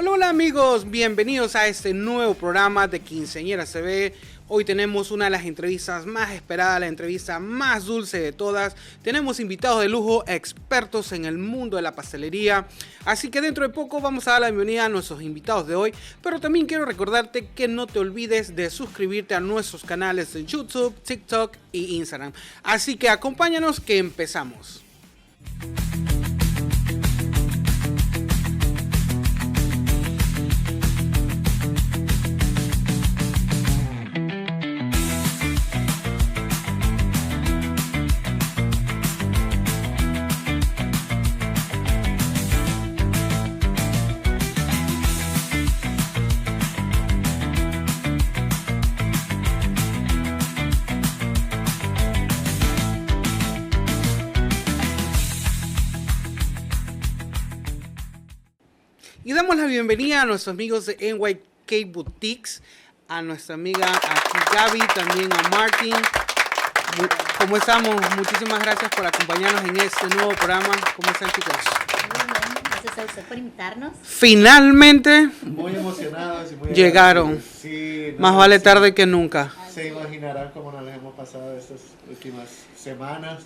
Hola, hola amigos, bienvenidos a este nuevo programa de Quinceañera TV. Hoy tenemos una de las entrevistas más esperadas, la entrevista más dulce de todas. Tenemos invitados de lujo, expertos en el mundo de la pastelería. Así que dentro de poco vamos a dar la bienvenida a nuestros invitados de hoy. Pero también quiero recordarte que no te olvides de suscribirte a nuestros canales en YouTube, TikTok y Instagram. Así que acompáñanos que empezamos. Y damos la bienvenida a nuestros amigos de NYK Boutiques, a nuestra amiga aquí Gaby, también a Martin. ¿Cómo estamos? Muchísimas gracias por acompañarnos en este nuevo programa. ¿Cómo están, chicos? Muy bien, gracias a usted por invitarnos. Finalmente muy emocionados y muy llegaron. Sí, Más vale tarde que nunca. Se imaginarán cómo nos les hemos pasado estas últimas semanas.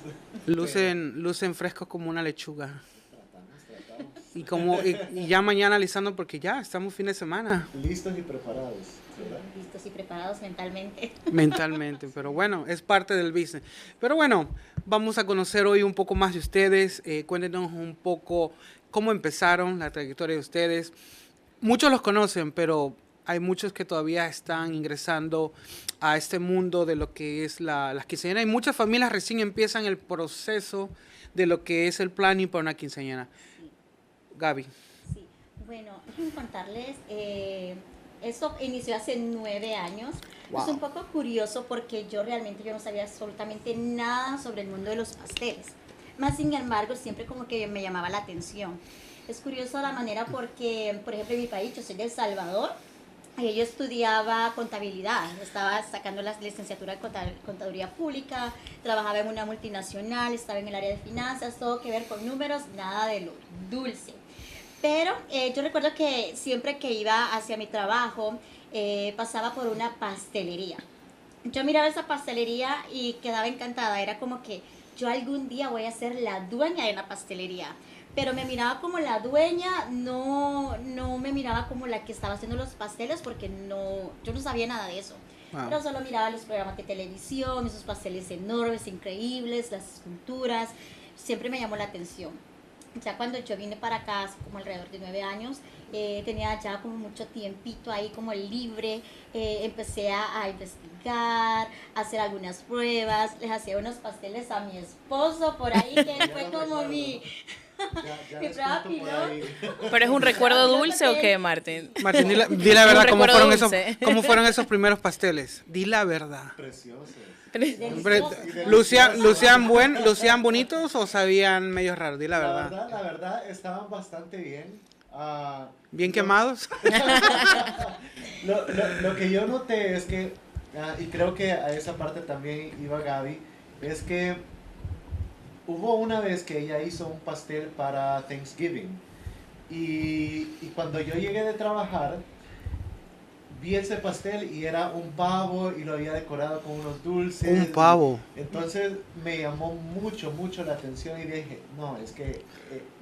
Lucen frescos como una lechuga. Y ya mañana alisando porque ya estamos fin de semana. Listos y preparados, ¿verdad? Listos y preparados mentalmente. Mentalmente, pero bueno, es parte del business. Pero bueno, vamos a conocer hoy un poco más de ustedes. Cuéntenos un poco cómo empezaron, la trayectoria de ustedes. Muchos los conocen, pero hay muchos que todavía están ingresando a este mundo de lo que es las quinceañeras. Y muchas familias recién empiezan el proceso de lo que es el planning para una quinceañera. Gaby. Sí, bueno, déjenme contarles, esto inició hace 9 años. Wow. Es un poco curioso porque yo no sabía absolutamente nada sobre el mundo de los pasteles. Más sin embargo, siempre como que me llamaba la atención. Es curioso la manera porque, por ejemplo, en mi país, yo soy de El Salvador, yo estudiaba contabilidad, estaba sacando la licenciatura de contaduría pública, trabajaba en una multinacional, estaba en el área de finanzas, todo que ver con números, nada de lo dulce. Pero yo recuerdo que siempre que iba hacia mi trabajo, pasaba por una pastelería. Yo miraba esa pastelería y quedaba encantada, era como que yo algún día voy a ser la dueña de una pastelería. Pero me miraba como la dueña, no me miraba como la que estaba haciendo los pasteles porque yo no sabía nada de eso. Wow. Pero solo miraba los programas de televisión, esos pasteles enormes, increíbles, las esculturas, siempre me llamó la atención. Ya cuando yo vine para acá, hace como alrededor de 9 años, tenía ya como mucho tiempito ahí como libre, empecé a investigar, a hacer algunas pruebas, les hacía unos pasteles a mi esposo por ahí, que fue como mi... Ya Mi prueba piloto. ¿Pero es un recuerdo dulce o qué, Martín? Martín, di la verdad, Un ¿cómo fueron esos primeros pasteles? Di la verdad. Preciosos. Hombre, ¿lucían bonitos o sabían medio raros? Di la verdad. La verdad, estaban bastante bien. ¿Bien quemados? Lo que yo noté es que, y creo que a esa parte también iba Gaby, es que hubo una vez que ella hizo un pastel para Thanksgiving y cuando yo llegué de trabajar vi ese pastel y era un pavo y lo había decorado con unos dulces. Un pavo. Entonces me llamó mucho la atención y dije, no, es que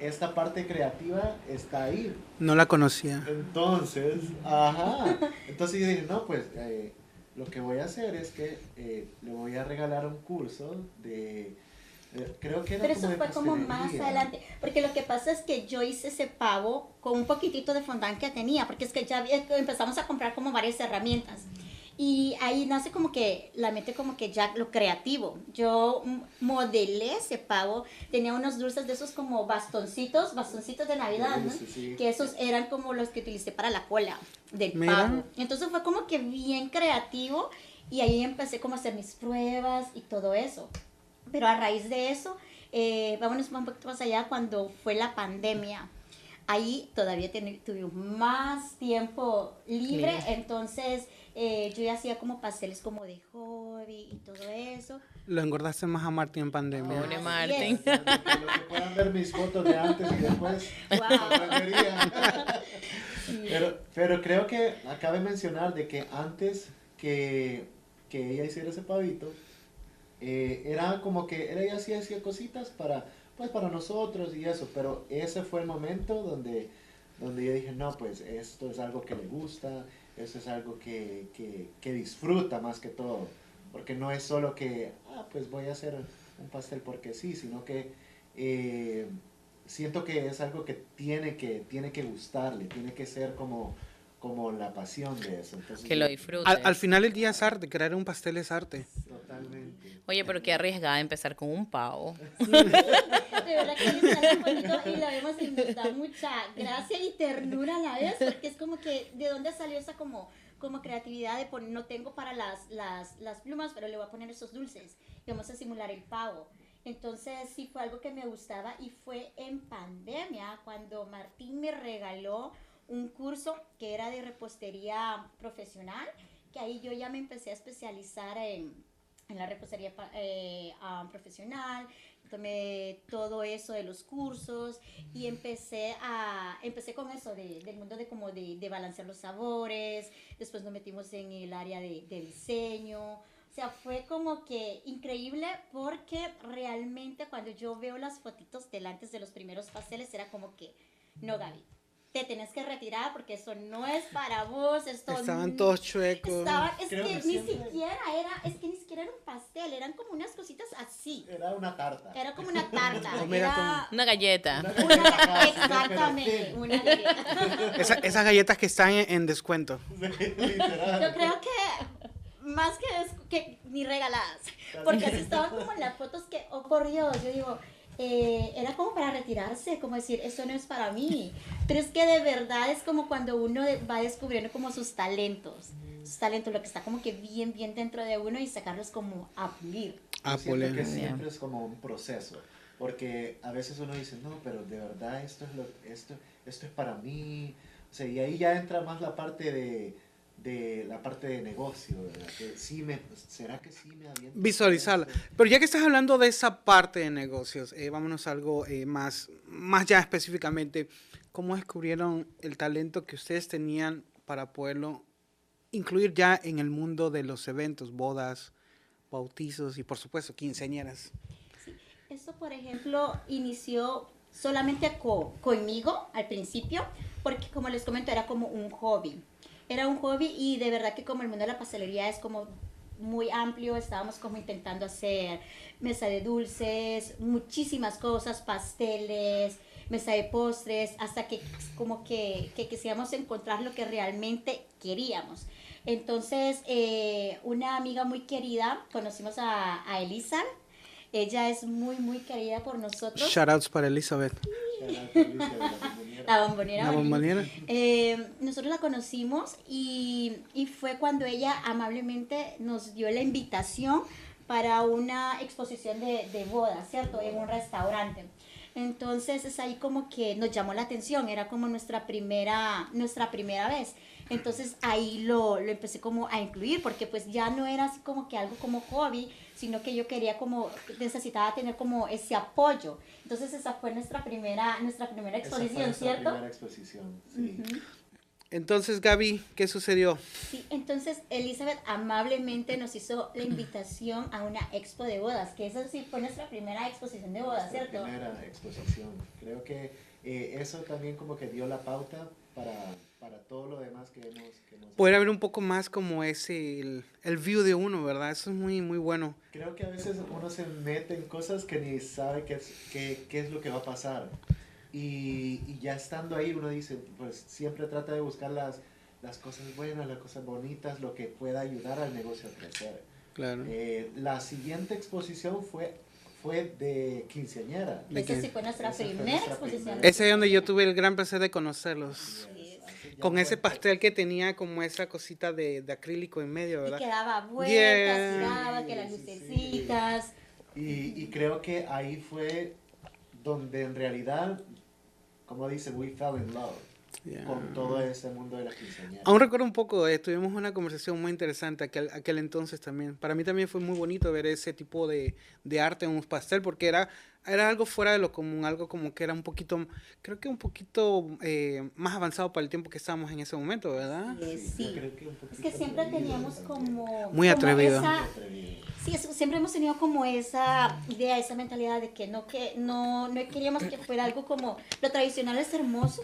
esta parte creativa está ahí. No la conocía. Entonces yo dije, no, pues lo que voy a hacer es que le voy a regalar un curso de... creo que era Pero eso de fue como más pastelería. adelante, porque lo que pasa es que yo hice ese pavo con un poquitito de fondant que tenía, porque es que ya empezamos a comprar como varias herramientas. Y ahí nace como que la mente como que ya lo creativo. Yo modelé ese pavo, tenía unos dulces de esos como bastoncitos de Navidad, ¿no? Sí. Que esos eran como los que utilicé para la cola del Mira. pavo. Entonces fue como que bien creativo y ahí empecé como a hacer mis pruebas y todo eso. Pero a raíz de eso, vámonos un poquito más allá, cuando fue la pandemia. Ahí todavía tuvimos más tiempo libre, entonces yo ya hacía como pasteles como de hobby y todo eso. Lo engordaste más a Martín en pandemia. Pobre Así Martín. es. Lo que puedan ver mis fotos de antes y después. Wow. sorprenderían. Pero creo que acabe de mencionar de que antes que ella hiciera ese pavito, era como que ella sí hacía cositas para, pues, para nosotros y eso, pero ese fue el momento donde yo dije, no, pues esto es algo que le gusta, esto es algo que disfruta más que todo, porque no es solo que, pues voy a hacer un pastel porque sí, sino que siento que es algo que tiene que gustarle, tiene que ser como la pasión de eso. Entonces, Que lo disfrutes. Al final el día es arte, crear un pastel es arte. Totalmente. Oye, pero qué arriesgada empezar con un pavo. De verdad que me sale bonito y la vemos y nos da mucha gracia y ternura a la vez, porque es como que, ¿de dónde salió esa como creatividad de poner, no tengo para las plumas, pero le voy a poner esos dulces y vamos a simular el pavo? Entonces sí fue algo que me gustaba y fue en pandemia cuando Martín me regaló un curso que era de repostería profesional, que ahí yo ya me empecé a especializar en la repostería profesional. Tomé todo eso de los cursos y empecé con eso del mundo de balancear los sabores. Después nos metimos en el área de diseño. O sea, fue como que increíble, porque realmente cuando yo veo las fotitos del antes de los primeros pasteles era como que, no, Gaby, te tenés que retirar porque eso no es para vos. Estaban todos chuecos. Es que ni siquiera era un pastel, eran como unas cositas así. Era una tarta. Era como una tarta. Una galleta. Exactamente, una galleta. Esas galletas que están en descuento. Literal. Yo creo que más que ni regaladas, porque así estaban como en las fotos que, oh por Dios, yo digo, era como para retirarse, como decir, esto no es para mí. Pero es que de verdad es como cuando uno va descubriendo como sus talentos, lo que está como que bien dentro de uno, y sacarlos como a pulir. Siento que siempre es como un proceso, porque a veces uno dice, no, pero de verdad esto es para mí. O sea, y ahí ya entra más la parte de negocio, ¿verdad? Que ¿será que sí me aviento? Visualizarla. Pero ya que estás hablando de esa parte de negocios, vámonos a algo más ya específicamente. ¿Cómo descubrieron el talento que ustedes tenían para poderlo incluir ya en el mundo de los eventos, bodas, bautizos y por supuesto quinceañeras? Sí. Esto, por ejemplo, inició solamente conmigo al principio, porque como les comento, era como un hobby. Era un hobby y de verdad que como el mundo de la pastelería es como muy amplio, estábamos como intentando hacer mesa de dulces, muchísimas cosas, pasteles, mesa de postres, hasta que como que quisiéramos encontrar lo que realmente queríamos. Entonces, una amiga muy querida, conocimos a Elisa. Ella es muy querida por nosotros. Shoutouts para Elizabeth. La bombonera. La bombonera. Nosotros la conocimos y fue cuando ella amablemente nos dio la invitación para una exposición de bodas, ¿cierto? En un restaurante. Entonces es ahí como que nos llamó la atención, era como nuestra primera vez. Entonces ahí lo empecé como a incluir, porque pues ya no era así como que algo como hobby, sino que yo quería necesitaba tener como ese apoyo. Entonces esa fue nuestra primera exposición, ¿cierto? Primera exposición, sí. Uh-huh. Entonces, Gaby, ¿qué sucedió? Sí, entonces Elizabeth amablemente nos hizo la invitación a una expo de bodas, que esa sí fue nuestra primera exposición de bodas, ¿cierto? Primera exposición. Creo que eso también como que dio la pauta para todo lo demás que hemos Poder ver un poco más como es el view de uno, ¿verdad? Eso es muy bueno. Creo que a veces uno se mete en cosas que ni sabe qué es lo que va a pasar. Y ya estando ahí uno dice, pues siempre trata de buscar las cosas buenas, las cosas bonitas, lo que pueda ayudar al negocio a crecer. Claro. La siguiente exposición fue de quinceañera. Esa sí fue nuestra primera exposición. Ese es donde yo tuve el gran placer de conocerlos. Con ese pastel que tenía como esa cosita de acrílico en medio, ¿verdad? Y que daba vueltas, Yeah. y daba que las lucecitas. Y creo que ahí fue donde en realidad, como dice, we fell in love. Yeah. con todo este mundo de las quinceañeras. Aún recuerdo un poco, tuvimos una conversación muy interesante aquel entonces también. Para mí también fue muy bonito ver ese tipo de arte en un pastel porque era algo fuera de lo común, algo como que era un poquito, creo que un poquito más avanzado para el tiempo que estábamos en ese momento, ¿verdad? Sí. Yo creo que un poquito Es que siempre atrevido teníamos también. como... Muy como atrevido. esa- Muy atrevido. Sí, siempre hemos tenido como esa idea, esa mentalidad de que no queríamos que fuera algo como lo tradicional es hermoso,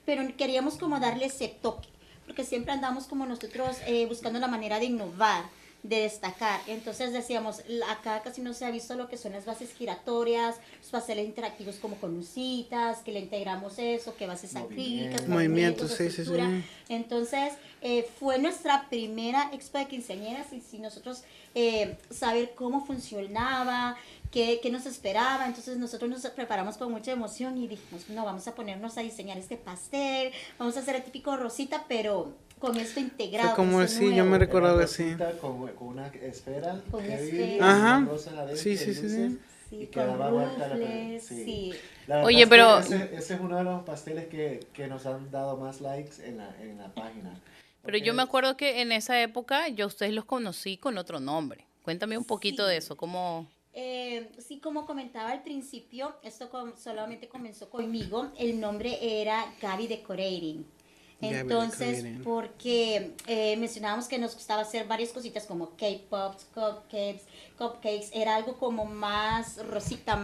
pero queríamos como darle ese toque, porque siempre andamos como nosotros buscando la manera de innovar, de destacar. Entonces decíamos, acá casi no se ha visto lo que son las bases giratorias, los pasteles interactivos como con lucitas, que le integramos eso, que bases acrílicas, Movimientos, sí, sí, estructura. sí. Entonces, fue nuestra primera expo de quinceañeras y si nosotros saber cómo funcionaba, qué nos esperaba, entonces nosotros nos preparamos con mucha emoción y dijimos, no, vamos a ponernos a diseñar este pastel, vamos a hacer el típico rosita, pero con esto integrado. Fue como esto sí, yo nuevo. me recuerdo Era que sí. rosita con una esfera. Con una heavy, esfera. Ajá. unas rosas adentro, Sí, sí, sí, luces, sí. Sí, y con que daba vuelta la rufles, sí. sí. La verdad Oye, es que pero- ese es uno de los pasteles que nos han dado más likes en la página. Pero yo Porque me acuerdo que en esa época yo a ustedes los conocí con otro nombre. Cuéntame un poquito Sí. de eso, cómo... Sí, como comentaba al principio, esto solamente comenzó conmigo. El nombre era Gaby Decorating. Gaby Entonces, Decorating. porque mencionábamos que nos gustaba hacer varias cositas como K-pops, cupcakes, era algo como más rosita,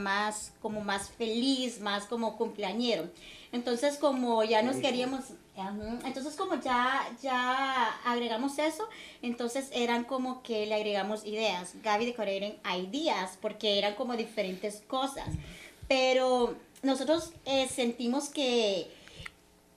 como más feliz, más como cumpleañero. Entonces, como ya nos queríamos, entonces como ya agregamos eso, entonces eran como que le agregamos ideas, Gaby Decorating Ideas, porque eran como diferentes cosas. Pero nosotros sentimos que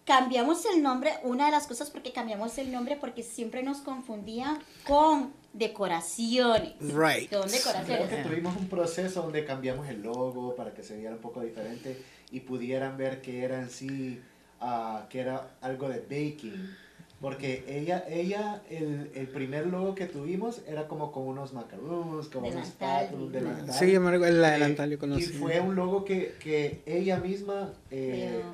cambiamos el nombre, una de las cosas porque cambiamos el nombre porque siempre nos confundía con decoraciones. Right. Con creo decoraciones. que tuvimos un proceso donde cambiamos el logo para que se viera un poco diferente y pudieran ver que era en sí, que era algo de baking. Porque el primer logo que tuvimos era como con unos macaroons, como unos Delantal, patos, un sí. delantal. Sí, yo me recuerdo el Eh, adelantal yo conocí. Y fue un logo que ella misma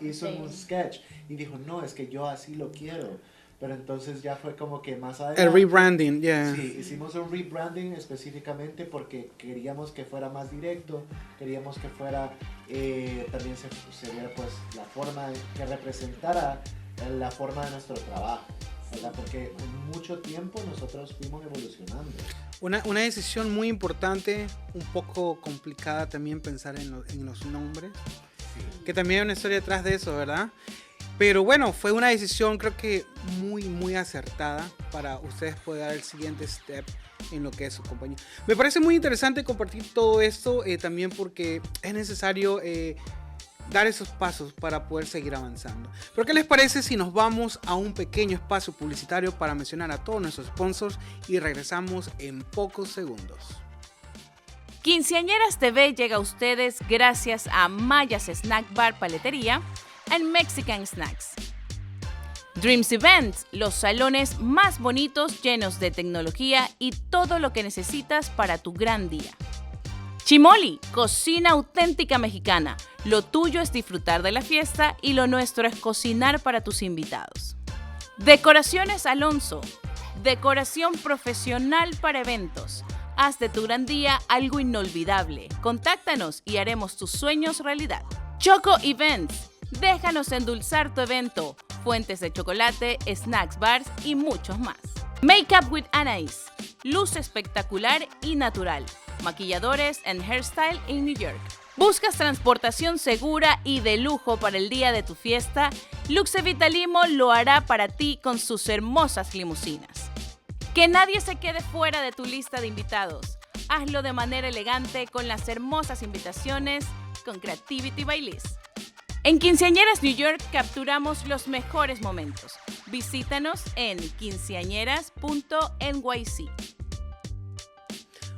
hizo sí. en un sketch y dijo, no, es que yo así lo quiero. Pero entonces ya fue como que más El adelante. rebranding, yeah. Sí, hicimos un rebranding específicamente porque queríamos que fuera más directo, queríamos que fuera, también se viera pues la forma que representara la forma de nuestro trabajo, ¿verdad? Porque en mucho tiempo nosotros fuimos evolucionando. Una decisión muy importante, un poco complicada también pensar en los nombres, que también hay una historia detrás de eso, ¿verdad? Pero bueno, fue una decisión creo que muy, muy acertada para ustedes poder dar el siguiente step en lo que es su compañía. Me parece muy interesante compartir todo esto también porque es necesario dar esos pasos para poder seguir avanzando. Pero ¿qué les parece si nos vamos a un pequeño espacio publicitario para mencionar a todos nuestros sponsors y regresamos en pocos segundos? Quinceañeras TV llega a ustedes gracias a Mayas Snack Bar Paletería and Mexican Snacks. Dreams Events, los salones más bonitos llenos de tecnología y todo lo que necesitas para tu gran día. Chimoli, cocina auténtica mexicana. Lo tuyo es disfrutar de la fiesta y lo nuestro es cocinar para tus invitados. Decoraciones Alonso, decoración profesional para eventos. Haz de tu gran día algo inolvidable. Contáctanos y haremos tus sueños realidad. Choco Events, déjanos endulzar tu evento. Fuentes de chocolate, snacks bars y muchos más. Makeup with Anais, luz espectacular y natural. Maquilladores and Hairstyle en New York. ¿Buscas transportación segura y de lujo para el día de tu fiesta? Luxe Vitalimo lo hará para ti con sus hermosas limusinas. Que nadie se quede fuera de tu lista de invitados. Hazlo de manera elegante con las hermosas invitaciones con Creativity by Liz. En Quinceañeras New York capturamos los mejores momentos. Visítanos en quinceañeras.nyc.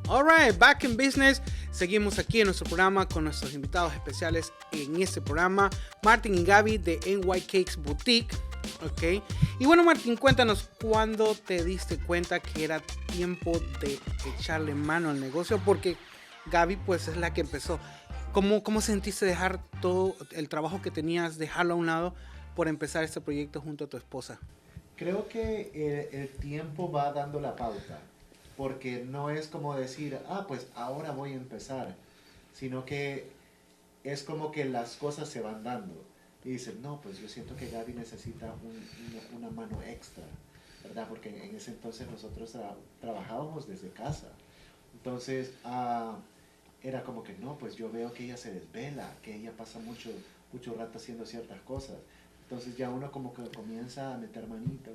Alright, back in business. Seguimos aquí en nuestro programa con nuestros invitados especiales en este programa, Martin y Gaby de NY Cakes Boutique. Ok. Y bueno, Martín, cuéntanos cuándo te diste cuenta que era tiempo de echarle mano al negocio, porque Gaby pues es la que empezó. ¿Cómo sentiste dejar todo el trabajo que tenías, dejarlo a un lado por empezar este proyecto junto a tu esposa? Creo que el tiempo va dando la pauta, porque no es como decir, pues ahora voy a empezar, sino que es como que las cosas se van dando. Y dicen, no, pues yo siento que Gaby necesita una mano extra, ¿verdad? Porque en ese entonces nosotros trabajábamos desde casa. Entonces, era como que no, pues yo veo que ella se desvela, que ella pasa mucho rato haciendo ciertas cosas. Entonces ya uno como que comienza a meter manita.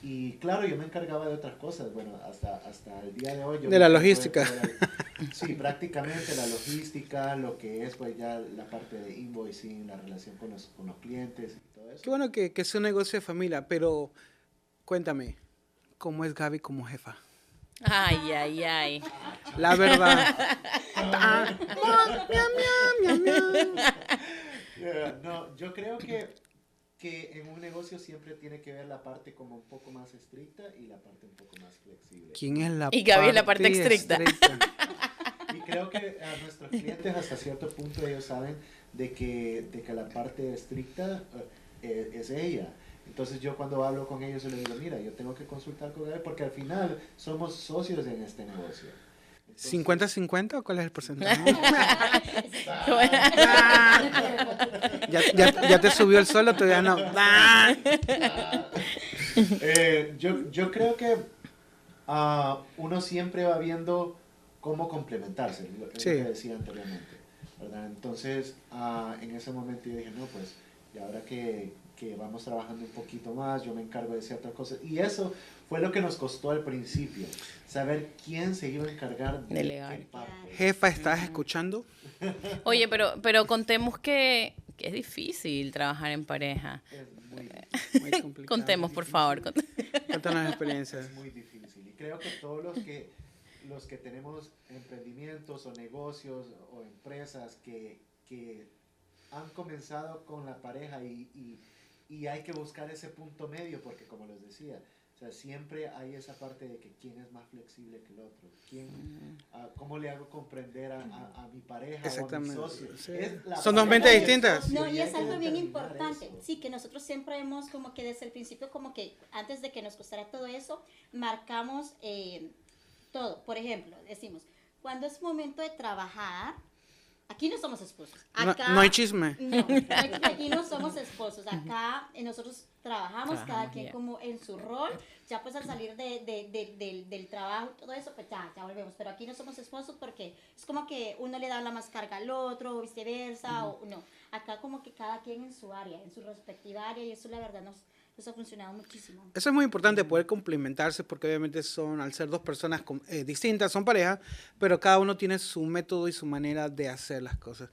Y claro, yo me encargaba de otras cosas, bueno, hasta el día de hoy. De la logística. Sí, prácticamente la logística, lo que es pues ya la parte de invoicing, la relación con los clientes y todo eso. Qué bueno que es un negocio de familia, pero cuéntame, ¿cómo es Gaby como jefa? Ay, ay, ay. La verdad. No, yo creo que en un negocio siempre tiene que ver la parte como un poco más estricta y la parte un poco más flexible. ¿Quién es la Y Gaby es la parte estricta. Y creo que a nuestros clientes hasta cierto punto ellos saben de que la parte estricta es ella. Entonces yo cuando hablo con ellos yo les digo, mira, yo tengo que consultar con Gaby porque al final somos socios en este negocio. Entonces, ¿50-50 o cuál es el porcentaje? ya te subió el suelo, todavía no. Yo creo que uno siempre va viendo cómo complementarse, lo que decía anteriormente, ¿verdad? Entonces, en ese momento yo dije, no, pues, y ahora que vamos trabajando un poquito más, yo me encargo de ciertas cosas. Y eso fue lo que nos costó al principio, saber quién se iba a encargar de Delegar. qué parte. Jefa, ¿estás escuchando? Oye, pero contemos que es difícil trabajar en pareja. Es muy Muy complicado. Contemos, por favor. Cuéntanos las experiencias. Es muy difícil y creo que todos los que tenemos emprendimientos o negocios o empresas que han comenzado con la pareja y hay que buscar ese punto medio porque como les decía, o sea, siempre hay esa parte de que quién es más flexible que el otro, cómo le hago comprender a mi pareja o a mi Exactamente. socio. Sí. Es Son dos mentes distintas. No, y hay es que algo bien determinar importante. eso. Sí, que nosotros siempre hemos como que desde el principio, como que antes de que nos costara todo eso, marcamos todo. Por ejemplo, decimos, cuando es momento de trabajar, aquí no somos esposos. Acá, No hay chisme. No, aquí no somos esposos. Acá nosotros trabajamos cada quien ya. como en su rol. Ya pues al salir del trabajo y todo eso, pues ya volvemos. Pero aquí no somos esposos porque es como que uno le da la más carga al otro o viceversa. O no, acá como que cada quien en su área, en su respectiva área. Y eso la verdad nos ha funcionado muchísimo. Eso es muy importante, poder complementarse, porque obviamente al ser dos personas distintas, son pareja, pero cada uno tiene su método y su manera de hacer las cosas.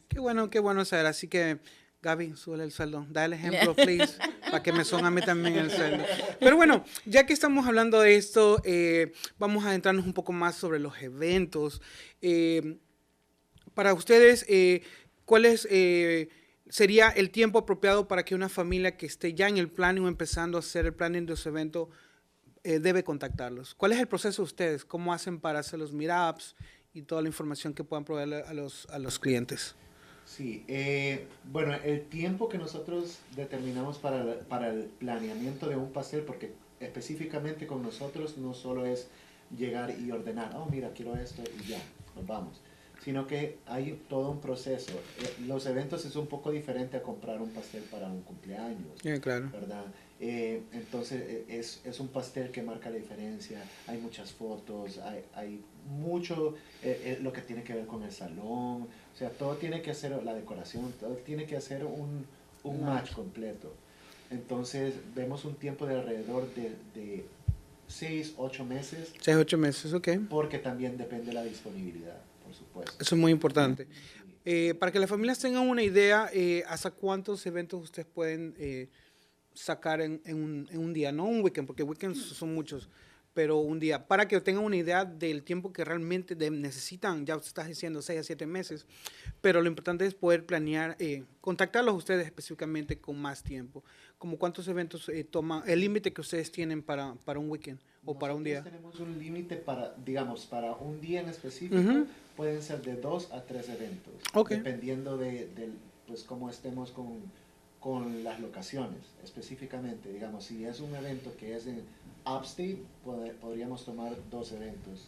Qué bueno saber. Así que, Gaby, súbele el sueldo. Da el ejemplo, please, para que me suene a mí también el sueldo. Pero bueno, ya que estamos hablando de esto, vamos a adentrarnos un poco más sobre los eventos. Para ustedes, ¿cuál sería el tiempo apropiado para que una familia que esté ya en el planning o empezando a hacer el planning de su evento debe contactarlos? ¿Cuál es el proceso de ustedes? ¿Cómo hacen para hacer los meetups y toda la información que puedan proveer a los clientes? Sí, bueno, el tiempo que nosotros determinamos para el planeamiento de un pastel, porque específicamente con nosotros no solo es llegar y ordenar, mira, quiero esto y ya, nos vamos, sino que hay todo un proceso. Los eventos es un poco diferente a comprar un pastel para un cumpleaños, Claro. ¿verdad? Entonces es un pastel que marca la diferencia, hay muchas fotos, hay mucho lo que tiene que ver con el salón, o sea, todo tiene que hacer, la decoración, todo tiene que hacer un match completo. Entonces vemos un tiempo de alrededor de 6-8 meses. 6-8 meses, ok. Porque también depende de la disponibilidad, por supuesto. Eso es muy importante. Para que las familias tengan una idea, ¿hasta cuántos eventos ustedes pueden sacar en un día? No un weekend, porque weekends son muchos, pero un día. Para que tengan una idea del tiempo que realmente necesitan, ya usted está diciendo 6-7 meses, pero lo importante es poder planear, contactarlos a ustedes específicamente con más tiempo. ¿Como cuántos eventos toman, el límite que ustedes tienen para un weekend o para un día? Nosotros tenemos un límite para un día en específico, pueden ser de 2 a 3 eventos, Ok. dependiendo de pues cómo estemos con con las locaciones, específicamente. Digamos, si es un evento que es en Upstate, podríamos tomar 2 eventos.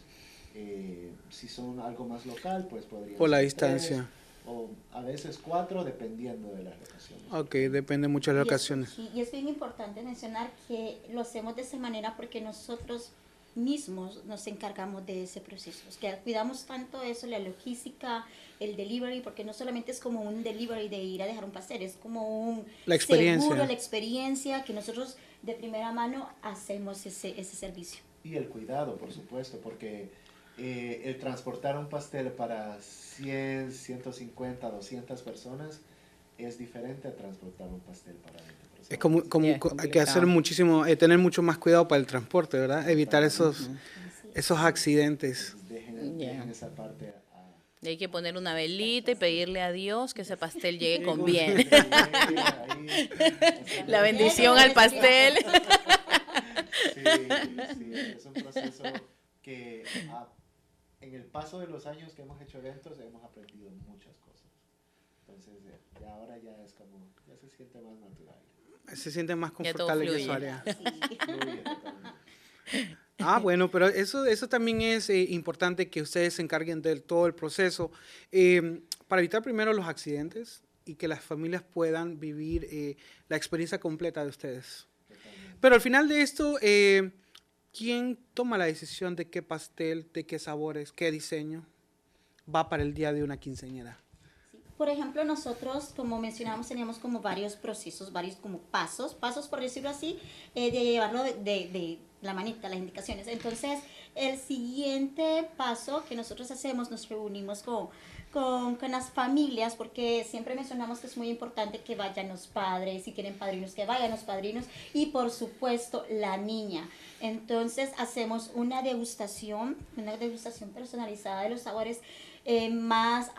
Si son algo más local, pues podríamos por la ser distancia. 3, o a veces 4, dependiendo de las locaciones. Ok, depende mucho de las locaciones. Y es bien importante mencionar que lo hacemos de esa manera porque nosotros mismos nos encargamos de ese proceso. Es que cuidamos tanto eso, la logística, el delivery, porque no solamente es como un delivery de ir a dejar un pastel, es como La experiencia. seguro, la experiencia, que nosotros de primera mano hacemos ese servicio. Y el cuidado, por supuesto, porque el transportar un pastel para 100, 150, 200 personas es diferente a transportar un pastel para 20 personas. Es como Sí, es hay que complicado. hacer muchísimo, tener mucho más cuidado para el transporte, ¿verdad? Evitar esos accidentes. Dejen esa parte Y hay que poner una velita y pedirle a Dios que ese pastel llegue con bien. La bendición al pastel. Sí, es un proceso que en el paso de los años que hemos hecho eventos hemos aprendido muchas cosas. Entonces, ya ahora ya es como, ya se siente más natural. Se siente más Ya todo confortable en fluye. esa área. Fluye totalmente. Bueno, pero eso también es importante que ustedes se encarguen de todo el proceso para evitar primero los accidentes y que las familias puedan vivir la experiencia completa de ustedes. Pero al final de esto, ¿quién toma la decisión de qué pastel, de qué sabores, qué diseño va para el día de una quinceañera? Por ejemplo, nosotros, como mencionábamos, teníamos como varios procesos, varios como pasos por decirlo así, de llevarlo de la manita, las indicaciones. Entonces, el siguiente paso que nosotros hacemos, nos reunimos con las familias, porque siempre mencionamos que es muy importante que vayan los padres, si tienen padrinos, que vayan los padrinos, y por supuesto, la niña. Entonces, hacemos una degustación personalizada de los sabores más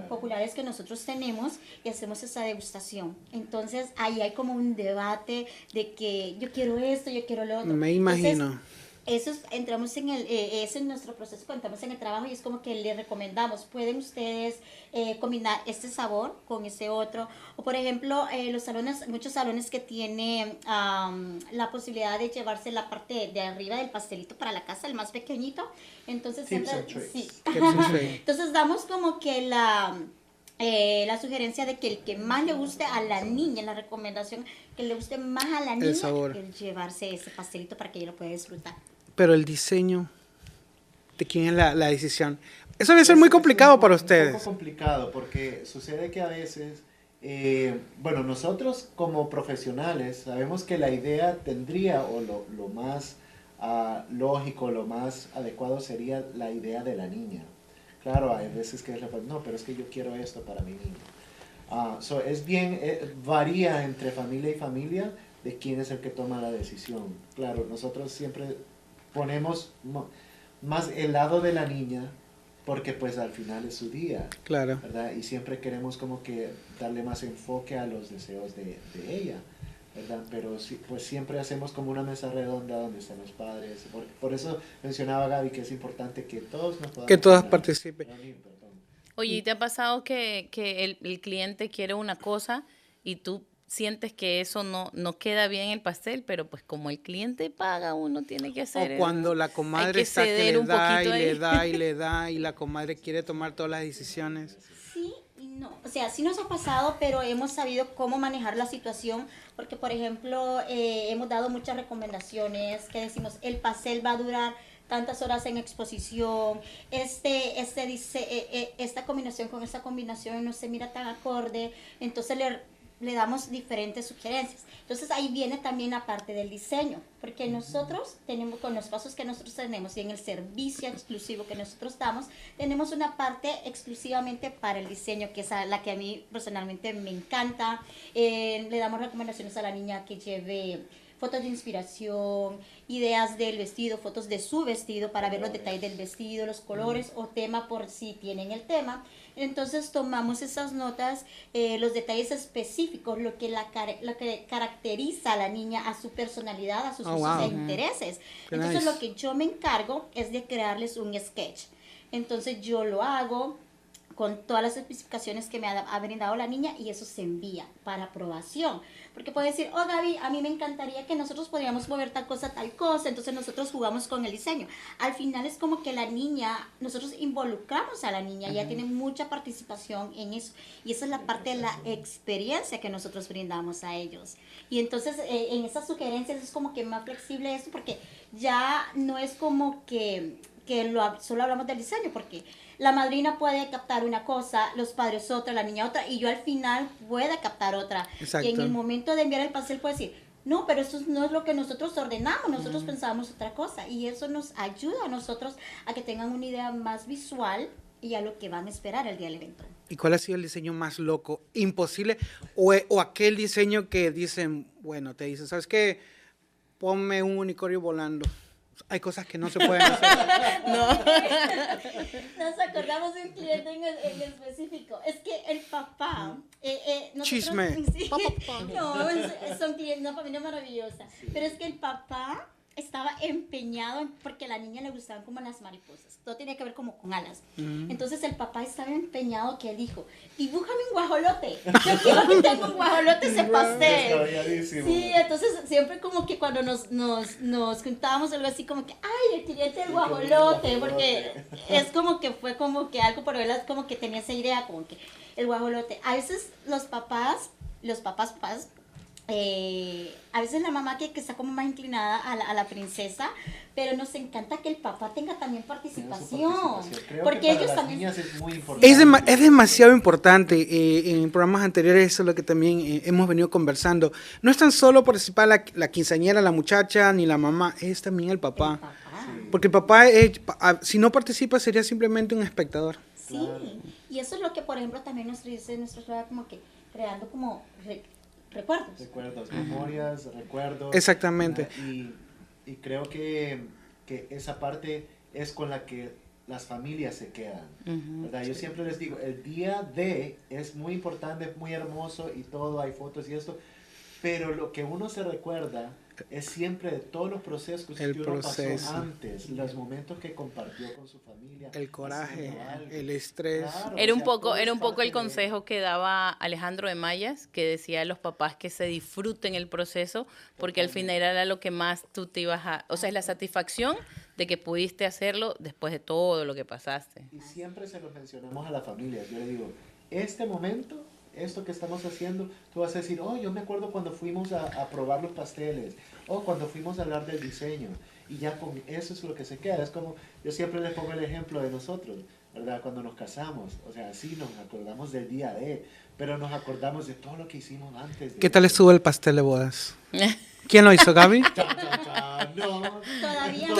populares que nosotros tenemos y hacemos esa degustación. Entonces ahí hay como un debate de que yo quiero esto, yo quiero lo otro. Me imagino. Entonces, entramos en ese es nuestro proceso, cuando estamos en el trabajo y es como que le recomendamos, pueden ustedes combinar este sabor con ese otro, o por ejemplo, muchos salones que tienen la posibilidad de llevarse la parte de arriba del pastelito para la casa, el más pequeñito, entonces Tips siempre, and tricks. sí. Tips and tricks. Entonces damos como que la sugerencia de que el que más le guste a la niña, la recomendación que le guste más a la niña, sabor. el llevarse ese pastelito para que ella lo pueda disfrutar. Pero el diseño, ¿de quién es la decisión? Eso debe ser muy complicado para ustedes. Es un poco complicado porque sucede que a veces, bueno, nosotros como profesionales sabemos que la idea tendría, o lo más lógico, lo más adecuado sería la idea de la niña. Claro, hay veces que es no, pero es que yo quiero esto para mi niño. Es bien, varía entre familia y familia de quién es el que toma la decisión. Claro, nosotros siempre ponemos más el lado de la niña porque pues al final es su día, Claro. ¿verdad? Y siempre queremos como que darle más enfoque a los deseos de ella, ¿verdad? Pero sí, pues siempre hacemos como una mesa redonda donde están los padres. Por eso mencionaba Gaby que es importante que todos nos podamos... Que todas hablar. participen. Oye, ¿y te ha pasado que el cliente quiere una cosa y tú sientes que eso no queda bien en el pastel, pero pues como el cliente paga, uno tiene que hacer... O cuando la comadre está que ceder le un da y poquito le ahí. da y le da y la comadre quiere tomar todas las decisiones. Sí y no. O sea, sí nos ha pasado, pero hemos sabido cómo manejar la situación, porque por ejemplo, hemos dado muchas recomendaciones que decimos, el pastel va a durar tantas horas en exposición, esta combinación con esta combinación no se mira tan acorde, entonces le damos diferentes sugerencias. Entonces ahí viene también la parte del diseño, porque nosotros tenemos, con los pasos que nosotros tenemos y en el servicio exclusivo que nosotros damos, tenemos una parte exclusivamente para el diseño, que es la que a mí personalmente me encanta. Le damos recomendaciones a la niña que lleve fotos de inspiración, ideas del vestido, fotos de su vestido para ver los detalles del vestido, los colores o tema por si tienen el tema. Entonces tomamos esas notas, los detalles específicos, lo que caracteriza a la niña, a su personalidad, a sus gustos e intereses. Qué Entonces nice. lo que yo me encargo es de crearles un sketch. Entonces yo lo hago con todas las especificaciones que me ha brindado la niña, y eso se envía para aprobación. Porque puede decir, oh Gaby, a mí me encantaría que nosotros podríamos mover tal cosa, entonces nosotros jugamos con el diseño. Al final es como que la niña, nosotros involucramos a la niña, ella tiene mucha participación en eso, y esa es la parte de la experiencia que nosotros brindamos a ellos. Y entonces en esas sugerencias es como que más flexible eso, porque ya no es como que solo hablamos del diseño, porque la madrina puede captar una cosa, los padres otra, la niña otra, y yo al final pueda captar otra. Exacto. Y en el momento de enviar el pastel puede decir, no, pero eso no es lo que nosotros ordenamos, nosotros pensábamos otra cosa, y eso nos ayuda a nosotros a que tengan una idea más visual y a lo que van a esperar el día del evento. ¿Y cuál ha sido el diseño más loco, imposible? O aquel diseño que dicen, bueno, te dicen, ¿sabes qué? Ponme un unicornio volando. Hay cosas que no se pueden hacer. Nos acordamos de un cliente en específico. Es que el papá... Chisme. Sí, no, son clientes, una familia maravillosa. Pero es que el papá estaba empeñado porque a la niña le gustaban como las mariposas. Todo tenía que ver como con alas. Entonces el papá estaba empeñado, que él dijo, dibújame un guajolote. Yo quiero que tenga un guajolote ese pastel. Sí, entonces siempre como que cuando nos juntábamos algo así como que, ay, el cliente del guajolote, porque es como que fue como que algo, por verlas como que tenía esa idea, como que el guajolote. A veces los papás, a veces la mamá que está como más inclinada a la princesa, pero nos encanta que el papá tenga también participación. Creo porque que para ellos las también... niñas es muy importante. Es demasiado importante. En programas anteriores eso es lo que también hemos venido conversando. No es tan solo participar la quinceañera, la muchacha, ni la mamá, es también el papá. El papá. Sí. Porque el papá, si no participa, sería simplemente un espectador. Sí, Claro. y eso es lo que, por ejemplo, también nos dice nuestra ciudad, como que creando como recuerdos. Recuerdos, memorias, recuerdos. Exactamente. Y creo que esa parte es con la que las familias se quedan. ¿Verdad? Yo siempre les digo, el día de es muy importante, es muy hermoso y todo, hay fotos y esto, pero lo que uno se recuerda es siempre de todos los procesos que uno pasó antes, los momentos que compartió con su familia. El coraje, haciendo algo. el estrés. Claro, Era o un sea, poco, todo era es un poco parte el consejo que daba Alejandro de Mayas, que decía a los papás que se disfruten el proceso, porque al final era lo que más tú te ibas a... O sea, es la satisfacción de que pudiste hacerlo después de todo lo que pasaste. Y siempre se lo mencionamos a la familia. Yo le digo, este momento, esto que estamos haciendo, tú vas a decir, oh, yo me acuerdo cuando fuimos a probar los pasteles, o cuando fuimos a hablar del diseño. Y ya con eso es lo que se queda. Es como, yo siempre les pongo el ejemplo de nosotros, ¿verdad? Cuando nos casamos, o sea, sí nos acordamos del día de, pero nos acordamos de todo lo que hicimos antes. ¿Qué tal estuvo el pastel de bodas? ¿Quién lo hizo, Gaby? Chan, chan, chan, no. Todavía No.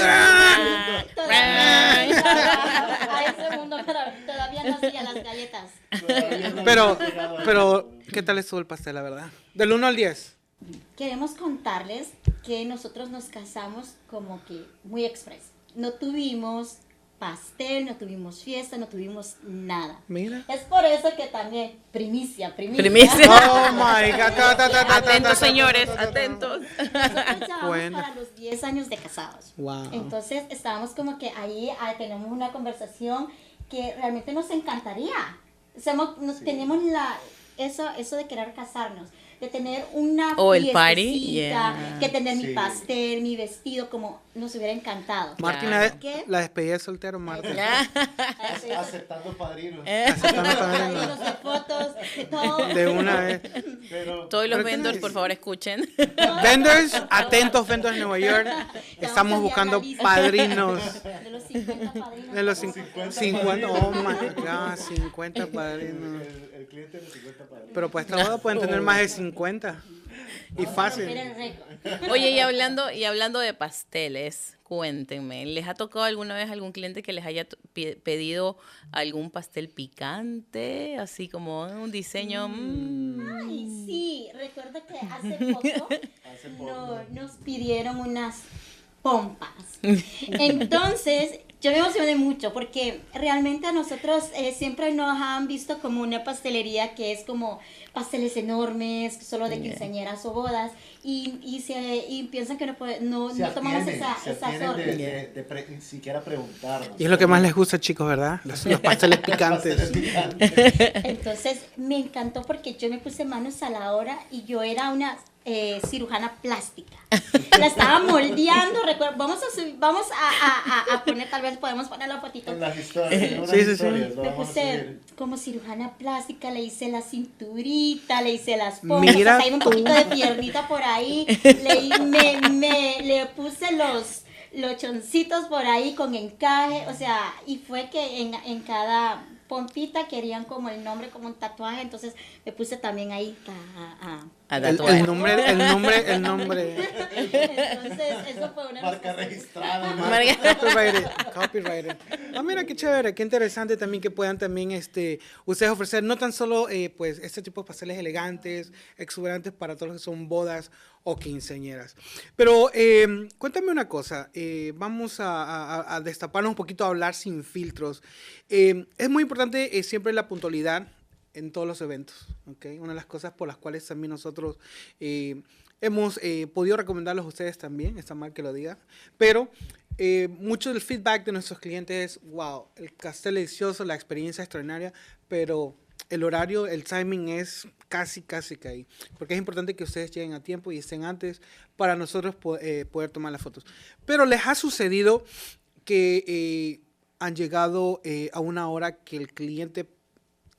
a ese mundo todavía no hacía las galletas. Todavía no Pero, hemos llegado a pero, eso. ¿qué tal estuvo el pastel, la verdad? Del 1 al 10. Queremos contarles que nosotros nos casamos como que muy express. No tuvimos pastel, no tuvimos fiesta, no tuvimos nada. Mira. Es por eso que también, primicia. Primicia. Oh my God. Atentos, señores, atentos. Nosotros ya Bueno. vamos para los 10 años de casados. Wow. Entonces estábamos como que ahí tenemos una conversación que realmente nos encantaría. Tenemos eso de querer casarnos, de tener una O el party, fiestecita, yeah. que tener mi Sí. pastel, mi vestido, como nos hubiera encantado. Martín, ¿Qué? la despedida de soltero, Martín. Aceptando padrinos. Padrinos de fotos, de todo. De una vez. Pero Todos los ¿Pero qué vendors, no por es? favor, escuchen. Vendors, atentos, vendors de Nueva York. Estamos buscando padrinos. De los 50 padrinos. De los 50 50, oh my God, 50 padrinos. el cliente de 50 padrinos. Pero pues esta boda pueden tener más de 50. Y fácil. Romper el récord. Oye, y hablando de pasteles, cuéntenme, ¿les ha tocado alguna vez algún cliente que les haya pedido algún pastel picante? Así como un diseño... Ay, sí, recuerda que hace poco, Hace poco. nos pidieron pompas. Entonces, yo me emocioné mucho porque realmente a nosotros siempre nos han visto como una pastelería que es como pasteles enormes, solo de quinceañeras o bodas, y piensan que no tomamos esa orden. Ni siquiera preguntarnos. Y es lo que más les gusta, chicos, ¿verdad? Los pasteles picantes. Entonces me encantó porque yo me puse manos a la obra y yo era una cirujana plástica. La estaba moldeando, vamos a poner, tal vez podemos poner la fotito. En las historias. Sí. Me puse como cirujana plástica, le hice la cinturita, le hice las pompas, Mira hay un tú. poquito de piernita por ahí, le puse los choncitos por ahí con encaje, o sea, y fue que en cada pompita querían como el nombre, como un tatuaje, entonces me puse también ahí El nombre. Entonces, eso fue una Marca registrada. Copyrighted. Ah, mira qué chévere, qué interesante también que puedan también ustedes ofrecer no tan solo pues este tipo de pasteles elegantes, exuberantes para todos los que son bodas o quinceañeras. Pero cuéntame una cosa, vamos a destaparnos un poquito, a hablar sin filtros. Es muy importante siempre la puntualidad en todos los eventos, ¿okay? Una de las cosas por las cuales también nosotros hemos podido recomendarlos a ustedes también, está mal que lo diga, pero mucho del feedback de nuestros clientes es, wow, el pastel delicioso, la experiencia extraordinaria, pero el horario, el timing es casi que ahí, porque es importante que ustedes lleguen a tiempo y estén antes para nosotros poder tomar las fotos. Pero les ha sucedido que han llegado a una hora que el cliente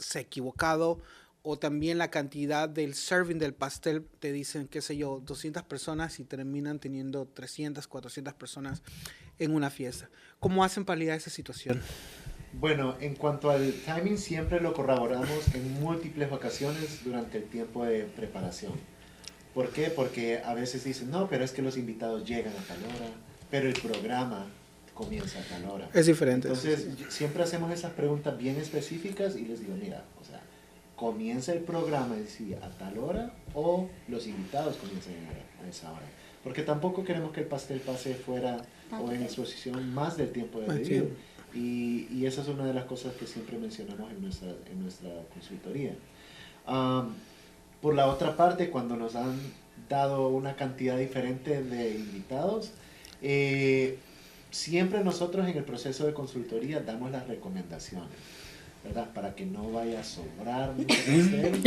se ha equivocado, o también la cantidad del serving del pastel, te dicen, qué sé yo, 200 personas y terminan teniendo 300, 400 personas en una fiesta. ¿Cómo hacen para lidiar esa situación? Bueno, en cuanto al timing, siempre lo corroboramos en múltiples ocasiones durante el tiempo de preparación. ¿Por qué? Porque a veces dicen, no, pero es que los invitados llegan a tal hora, pero el programa comienza a tal hora. Es diferente. Entonces, siempre hacemos esas preguntas bien específicas y les digo, mira, o sea, comienza el programa a tal hora o los invitados comienzan a esa hora. Porque tampoco queremos que el pastel pase fuera o en exposición más del tiempo debido. Y esa es una de las cosas que siempre mencionamos en nuestra consultoría. Por la otra parte, cuando nos han dado una cantidad diferente de invitados, siempre nosotros en el proceso de consultoría damos las recomendaciones, ¿verdad? Para que no vaya a sobrar mucho pastel.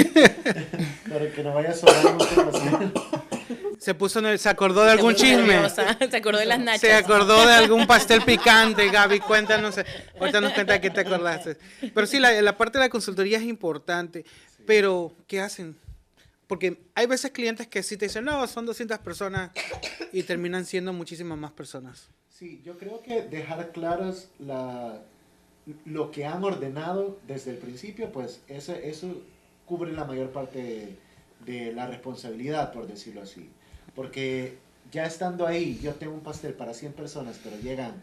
Para que no vaya a sobrar mucho pastel. Se acordó de algún chisme. Se acordó de las nachas. Se acordó de algún pastel picante, Gaby. Cuéntanos, ahorita nos cuenta de qué te acordaste. Pero sí, la parte de la consultoría es importante. Pero, ¿qué hacen? Porque hay veces clientes que sí te dicen, no, son 200 personas y terminan siendo muchísimas más personas. Sí, yo creo que dejar claras lo que han ordenado desde el principio, pues eso cubre la mayor parte de la responsabilidad, por decirlo así. Porque ya estando ahí, yo tengo un pastel para 100 personas, pero llegan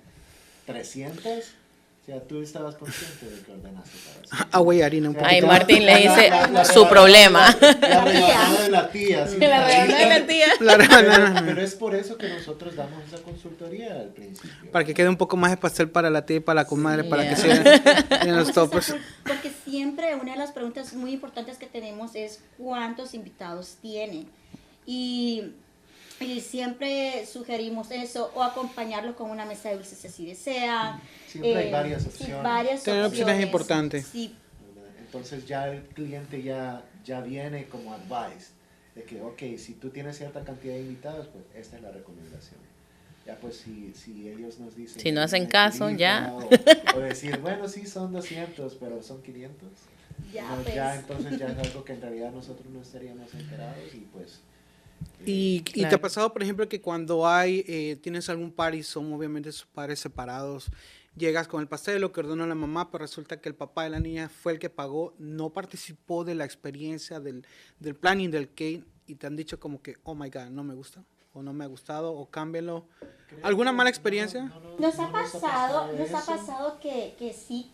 300, o sea, tú estabas consciente de que ordenaste para eso. Agua y harina un poquito. Ay, Martín le dice su problema. La rebanada de la tía. Sí, La rebanada de la tía. Pero es por eso que nosotros damos esa consultoría al principio. Para que quede un poco más de pastel para la tía y para la comadre, Sí, para que yeah. sigan en los toppers. Porque siempre una de las preguntas muy importantes que tenemos es ¿cuántos invitados tienen? Y siempre sugerimos eso, o acompañarlos con una mesa de dulces si así desean. Siempre hay varias Sí, opciones. varias Tener opciones es importante. Sí, Entonces ya el cliente ya viene como advice de que, ok, si tú tienes cierta cantidad de invitados, pues esta es la recomendación. Ya pues si ellos nos dicen... Si no hacen caso, ya. O decir, bueno, sí son 200, pero son 500. ya No, pues. ya entonces ya es algo que en realidad nosotros no estaríamos enterados y pues... ¿Y te ha Claro. pasado, por ejemplo, que cuando tienes algún par y son obviamente sus padres separados, llegas con el pastel, lo que ordenó la mamá, pero resulta que el papá de la niña fue el que pagó, no participó de la experiencia del planning del cake y te han dicho como que, oh my God, no me gusta? o no me ha gustado, o cámbienlo. ¿Alguna mala experiencia? Nos ha pasado que sí,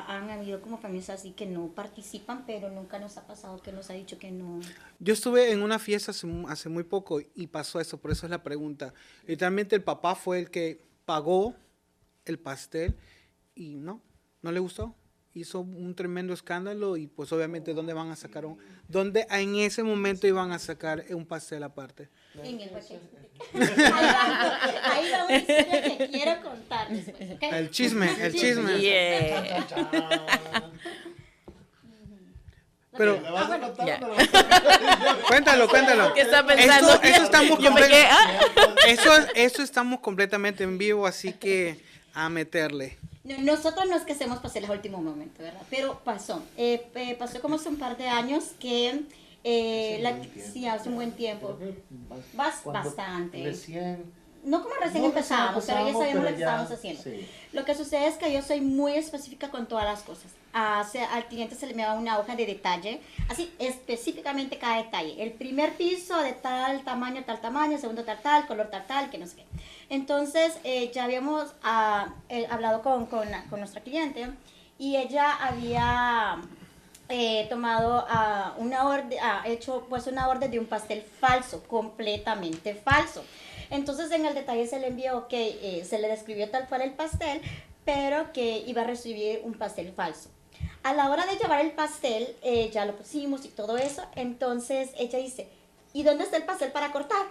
han habido como familias así que no participan, pero nunca nos ha pasado que nos ha dicho que no. Yo estuve en una fiesta hace muy poco y pasó eso, por eso es la pregunta. Literalmente el papá fue el que pagó el pastel y no le gustó. Hizo un tremendo escándalo y pues obviamente ¿dónde van a sacar dónde en ese momento iban a sacar un pastel aparte? En el paquete. Ahí va una historia que quiero contar después, ¿ok? El chisme. Yeah. Pero ¿Me vas a contar? Ya. ¿No me vas a cuéntalo. ¿Qué está pensando? Eso estamos Yo me quedé, eso estamos completamente en vivo, así que a meterle. Nosotros no es que hacemos pasteles a último momento, ¿verdad? Pero pasó. Pasó como hace un par de años que... sí, hace un buen tiempo. Bastante. Recién... No como recién No empezamos, pero ya sabíamos lo que estábamos haciendo. Sí. Lo que sucede es que yo soy muy específica con todas las cosas. Al cliente se le me da una hoja de detalle, así específicamente cada detalle. El primer piso de tal tamaño, el segundo tal, color tal, que no sé qué. Entonces, ya habíamos hablado con nuestra cliente y ella había tomado hecho pues una orden de un pastel falso, completamente falso. Entonces en el detalle se le envió que se le describió tal cual el pastel, pero que iba a recibir un pastel falso. A la hora de llevar el pastel, ya lo pusimos y todo eso, entonces ella dice, ¿y dónde está el pastel para cortar?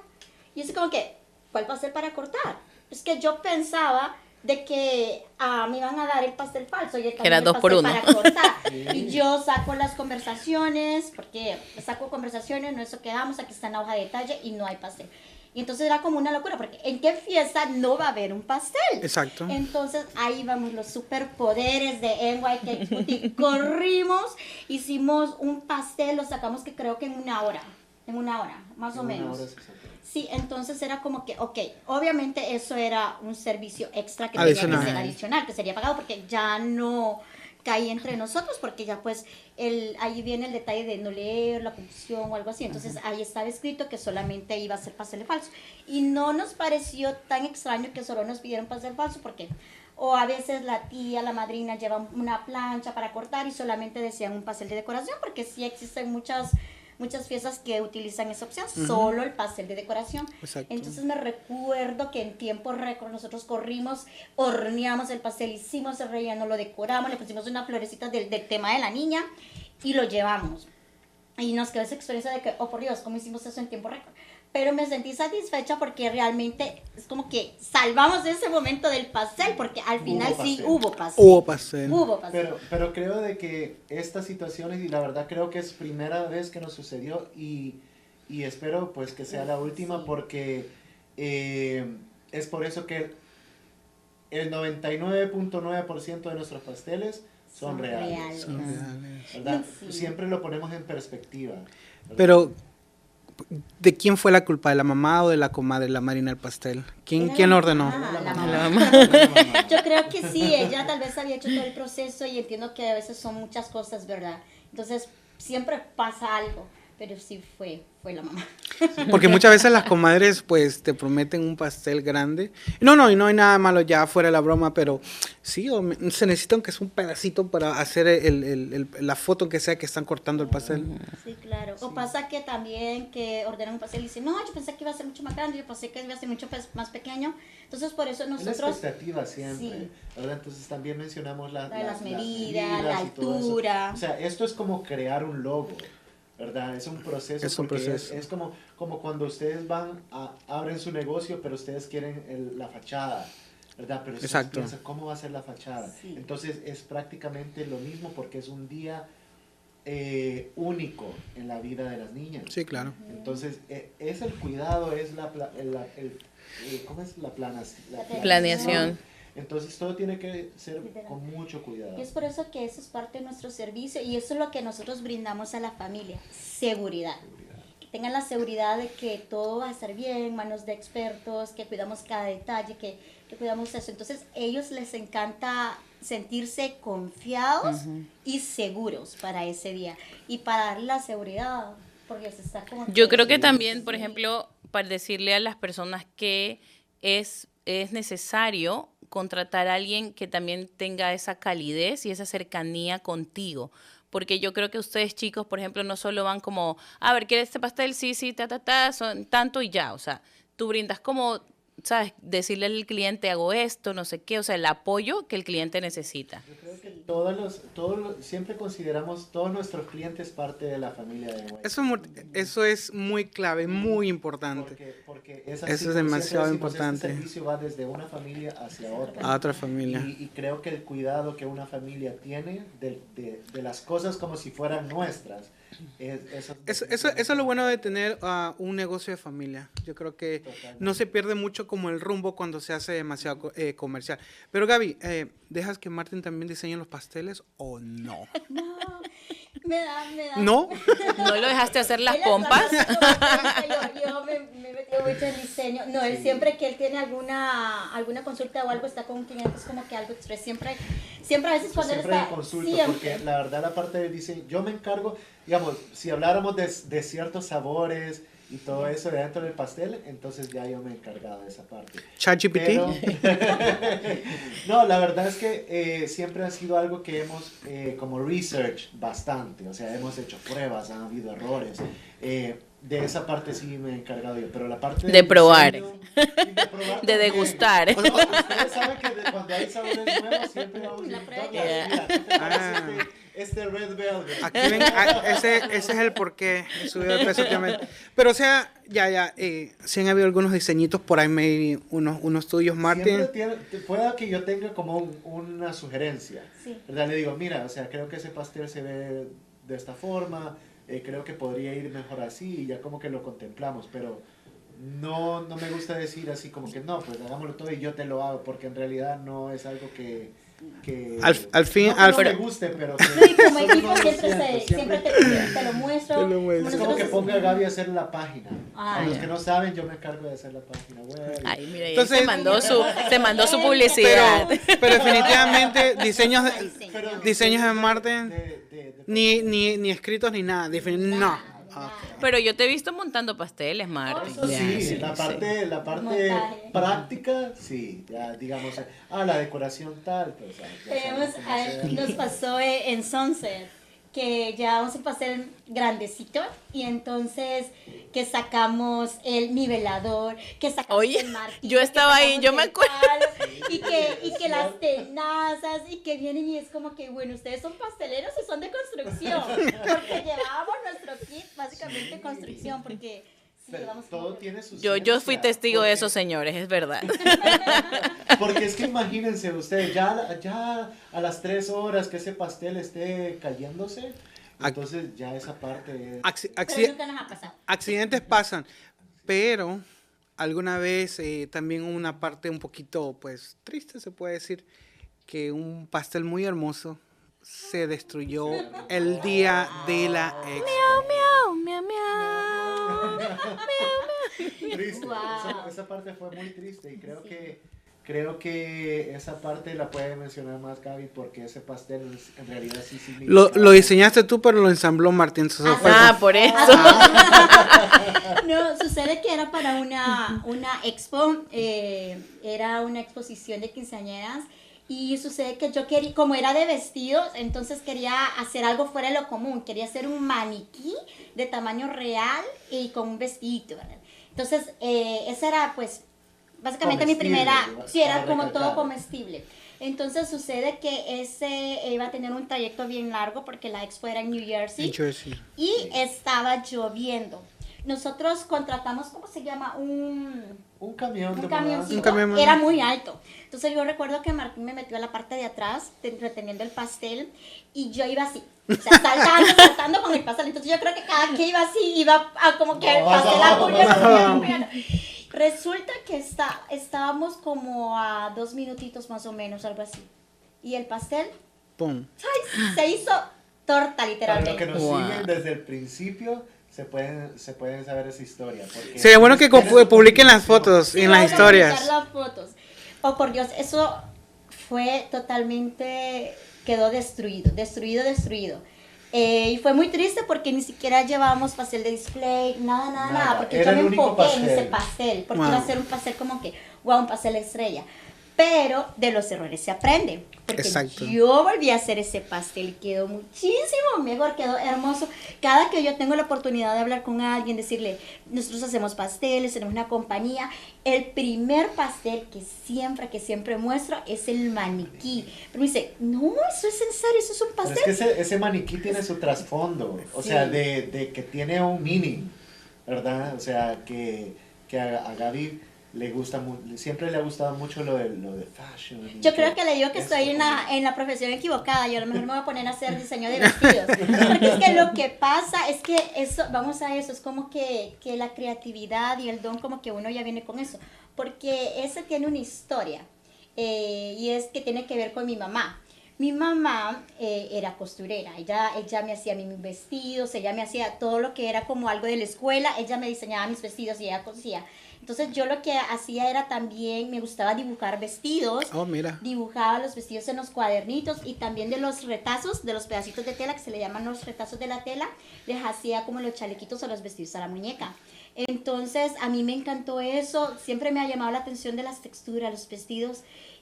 Y yo así como que, ¿cuál pastel para cortar? Es que yo pensaba de que me iban a dar el pastel falso y el era 2 por 1 para cortar. Y yo saco las conversaciones, porque saco conversaciones, no eso quedamos, aquí está en la hoja de detalle y no hay pastel. Y entonces era como una locura, porque ¿en qué fiesta no va a haber un pastel? Exacto. Entonces ahí vamos los superpoderes de NYK Boutique. Corrimos, hicimos un pastel, lo sacamos que creo que en una hora, más o menos. Sí, entonces era como que, ok, obviamente eso era un servicio extra que tenía que ser adicional, que sería pagado porque ya no caí entre nosotros, porque ya pues ahí viene el detalle de no leer la confusión o algo así. Entonces ahí estaba escrito que solamente iba a ser pastel falso. Y no nos pareció tan extraño que solo nos pidieron pastel falso, porque o a veces la tía, la madrina lleva una plancha para cortar y solamente decían un pastel de decoración, porque sí existen muchas fiestas que utilizan esa opción, solo el pastel de decoración. Exacto. Entonces me recuerdo que en tiempo récord nosotros corrimos, horneamos el pastel, hicimos el relleno, lo decoramos, le pusimos una florecita del tema de la niña y lo llevamos. Y nos quedó esa experiencia de que, oh por Dios, ¿cómo hicimos eso en tiempo récord? Pero me sentí satisfecha porque realmente es como que salvamos ese momento del pastel, porque al final sí hubo pastel. Pero creo de que estas situaciones, y la verdad creo que es primera vez que nos sucedió y espero pues que sea la última, porque es por eso que el 99.9% de nuestros pasteles son reales. ¿Verdad? Sí. Siempre lo ponemos en perspectiva, ¿verdad? Pero ¿de quién fue la culpa? ¿De la mamá o de la comadre, la Marina del pastel? ¿Quién lo ordenó? La mamá. Yo creo que sí, ella tal vez había hecho todo el proceso y entiendo que a veces son muchas cosas, ¿verdad? Entonces siempre pasa algo, pero sí fue la mamá. Porque muchas veces las comadres pues te prometen un pastel grande. No, y no hay nada malo ya fuera de la broma, pero sí, se necesita aunque es un pedacito para hacer la foto que sea que están cortando el pastel. Sí, claro. O pasa que también que ordenan un pastel y dicen, no, yo pensé que iba a ser mucho más grande, yo pensé que iba a ser mucho más pequeño. Entonces por eso nosotros... La expectativa siempre, sí. ¿verdad? Entonces también mencionamos las medidas, la altura. O sea, esto es como crear un logo, ¿verdad? Es un proceso. Es como cuando ustedes abren su negocio, pero ustedes quieren la fachada, ¿verdad? Pero ustedes piensan, ¿cómo va a ser la fachada? Sí. Entonces es prácticamente lo mismo, porque es un día único en la vida de las niñas. Sí, claro. Entonces es el cuidado, es ¿cómo es? La planeación. Entonces todo tiene que ser con mucho cuidado. Y es por eso que eso es parte de nuestro servicio y eso es lo que nosotros brindamos a la familia, seguridad. Que tengan la seguridad de que todo va a estar bien, manos de expertos, que cuidamos cada detalle, que cuidamos eso. Entonces ellos les encanta sentirse confiados y seguros para ese día y para dar la seguridad. Porque se está como yo creo que también, por ejemplo, para decirle a las personas que es necesario contratar a alguien que también tenga esa calidez y esa cercanía contigo. Porque yo creo que ustedes, chicos, por ejemplo, no solo van como, a ver, ¿quieres este pastel? Sí, son tanto y ya. O sea, tú brindas como, ¿sabes? Decirle al cliente, hago esto, no sé qué. O sea, el apoyo que el cliente necesita. Yo creo que siempre consideramos todos nuestros clientes parte de la familia de Way. Eso es muy clave, muy importante. Porque eso es demasiado importante. Este servicio va desde una familia hacia otra. A otra familia. Y creo que el cuidado que una familia tiene de las cosas como si fueran nuestras. Eso es lo bueno de tener un negocio de familia. Yo creo que Totalmente. no se pierde mucho como el rumbo cuando se hace demasiado comercial. Pero Gaby, ¿dejas que Martín también diseñe los pasteles o no? No, me da. ¿No? ¿No lo dejaste hacer las Él pompas? Yo me he metido mucho en diseño. No, él siempre que él tiene alguna consulta o algo, está con un cliente, es como que algo express. Siempre a veces cuando él siempre está... consulto, siempre. porque la verdad la parte del diseño, yo me encargo, digamos, si habláramos de ciertos sabores y todo eso de dentro del pastel, entonces ya yo me he encargado de esa parte. ChatGPT. Pero- no, la verdad es que siempre ha sido algo que hemos como research bastante, o sea, hemos hecho pruebas, han habido errores. De esa parte sí me he encargado yo, pero la parte De del probar. diseño, y de probar De también. degustar. Ustedes saben que cuando hay sabores nuevos siempre vamos a La ir, prueba. Douglas, mira, ¿qué te parece Ah. este Red Velvet? Aquí ven, ese es el porqué de subir el precio últimamente. Pero o sea, sí han habido algunos diseñitos por ahí, maybe unos tuyos, Martín. Pueda que yo tenga como una sugerencia, Sí. ¿verdad? Le digo, mira, o sea, creo que ese pastel se ve de esta forma, creo que podría ir mejor así, y ya como que lo contemplamos, pero no me gusta decir así como que no, pues hagámoslo todo y yo te lo hago, porque en realidad no es algo que Al fin, no que al no fin. me guste, pero que Sí, como solo equipo no lo siempre siento, te lo muestro. Te lo muestro. Es como que ponga a Gaby a hacer la página. Ah, A los ya. que no saben, yo me encargo de hacer la página web. Ay, mira, Entonces- se mandó su publicidad. Pero definitivamente diseños Pero- de Martín, de- ni escritos ni nada. No. Nada. Pero yo te he visto montando pasteles, Martín. Eso sí, la parte Montaje. práctica, sí, ya digamos, la decoración tal, pues ya Tenemos, sabemos cómo hacer. nos pasó en Sunset que llevamos un pastel grandecito y entonces que sacamos el nivelador, que sacamos Oye, el martillo, yo estaba que ahí, sacamos yo me el acuerdo. palo, y que las tenazas y que vienen y es como que bueno, ustedes son pasteleros y son de construcción, porque llevábamos nuestro kit básicamente de construcción, porque sí, Pero llevamos todo como- tiene su Yo fui ciencia, testigo de porque- eso, señores, es verdad. Porque es que imagínense ustedes, ya a las 3 horas que ese pastel esté cayéndose, entonces ya esa parte... Pero nunca nos ha pasado. Accidentes pasan, pero alguna vez también una parte un poquito, pues, triste se puede decir, que un pastel muy hermoso se destruyó el día de la expo. Miau, miau, miau. Triste, Wow. esa parte fue muy triste y creo que esa parte la puede mencionar más Gaby porque ese pastel en realidad sí significa... Lo diseñaste tú, pero lo ensambló Martín. Eso fue Por eso. No, sucede que era para una expo, era una exposición de quinceañeras y sucede que yo quería, como era de vestidos, entonces quería hacer algo fuera de lo común, quería hacer un maniquí de tamaño real y con un vestidito, ¿verdad? Entonces, esa era pues básicamente mi Comestible, primera, sí, era para como recalcar. todo comestible. Entonces sucede que ese iba a tener un trayecto bien largo porque la expo era en New Jersey. New Jersey. Y estaba lloviendo. Nosotros contratamos, ¿cómo se llama? Un camión de Un camioncito. Un camión. Era muy alto. Entonces yo recuerdo que Martín me metió a la parte de atrás, reteniendo el pastel, y yo iba así. O sea, saltando con el pastel. Entonces yo creo que cada que iba así, iba a como que el pastel a Resulta que estábamos como a 2 minutitos más o menos, algo así. Y el pastel Pum. se hizo torta, Para literalmente. los que nos Wow. siguen desde el principio, se pueden saber esa historia. porque- Sería bueno que publiquen las fotos Sí, en las vamos a historias. publicar las fotos. Oh, por Dios, eso fue totalmente, quedó destruido. Y fue muy triste porque ni siquiera llevábamos pastel de display, nada, porque Era yo me el único enfoqué en pastel. ese pastel, porque Wow. iba a ser un pastel como que, wow, un pastel estrella. Pero de los errores se aprende, porque Exacto. yo volví a hacer ese pastel y quedó muchísimo mejor, quedó hermoso. Cada que yo tengo la oportunidad de hablar con alguien, decirle, nosotros hacemos pasteles, tenemos una compañía, el primer pastel que siempre muestro es el maniquí. Pero me dice, no, eso es en serio, eso es un Pero pastel. es que ese maniquí tiene su trasfondo, o Sí. sea, de que tiene un meaning, ¿verdad? O sea, que a Gaby le gusta siempre le ha gustado mucho lo de fashion. y Yo creo que le digo que eso, estoy en la profesión equivocada. Yo a lo mejor me voy a poner a hacer diseño de vestidos. Porque es que lo que pasa es que eso, vamos a eso, es como que la creatividad y el don, como que uno ya viene con eso. Porque ese tiene una historia. Y es que tiene que ver con mi mamá. Mi mamá era costurera, ella me hacía mis vestidos, ella me hacía todo lo que era como algo de la escuela, ella me diseñaba mis vestidos y ella cosía. Entonces yo lo que hacía era también, me gustaba dibujar vestidos, Oh, mira. dibujaba los vestidos en los cuadernitos y también de los retazos, de los pedacitos de tela que se le llaman los retazos de la tela, les hacía como los chalequitos o los vestidos a la muñeca. Entonces a mí me encantó eso, siempre me ha llamado la atención de las texturas, los vestidos,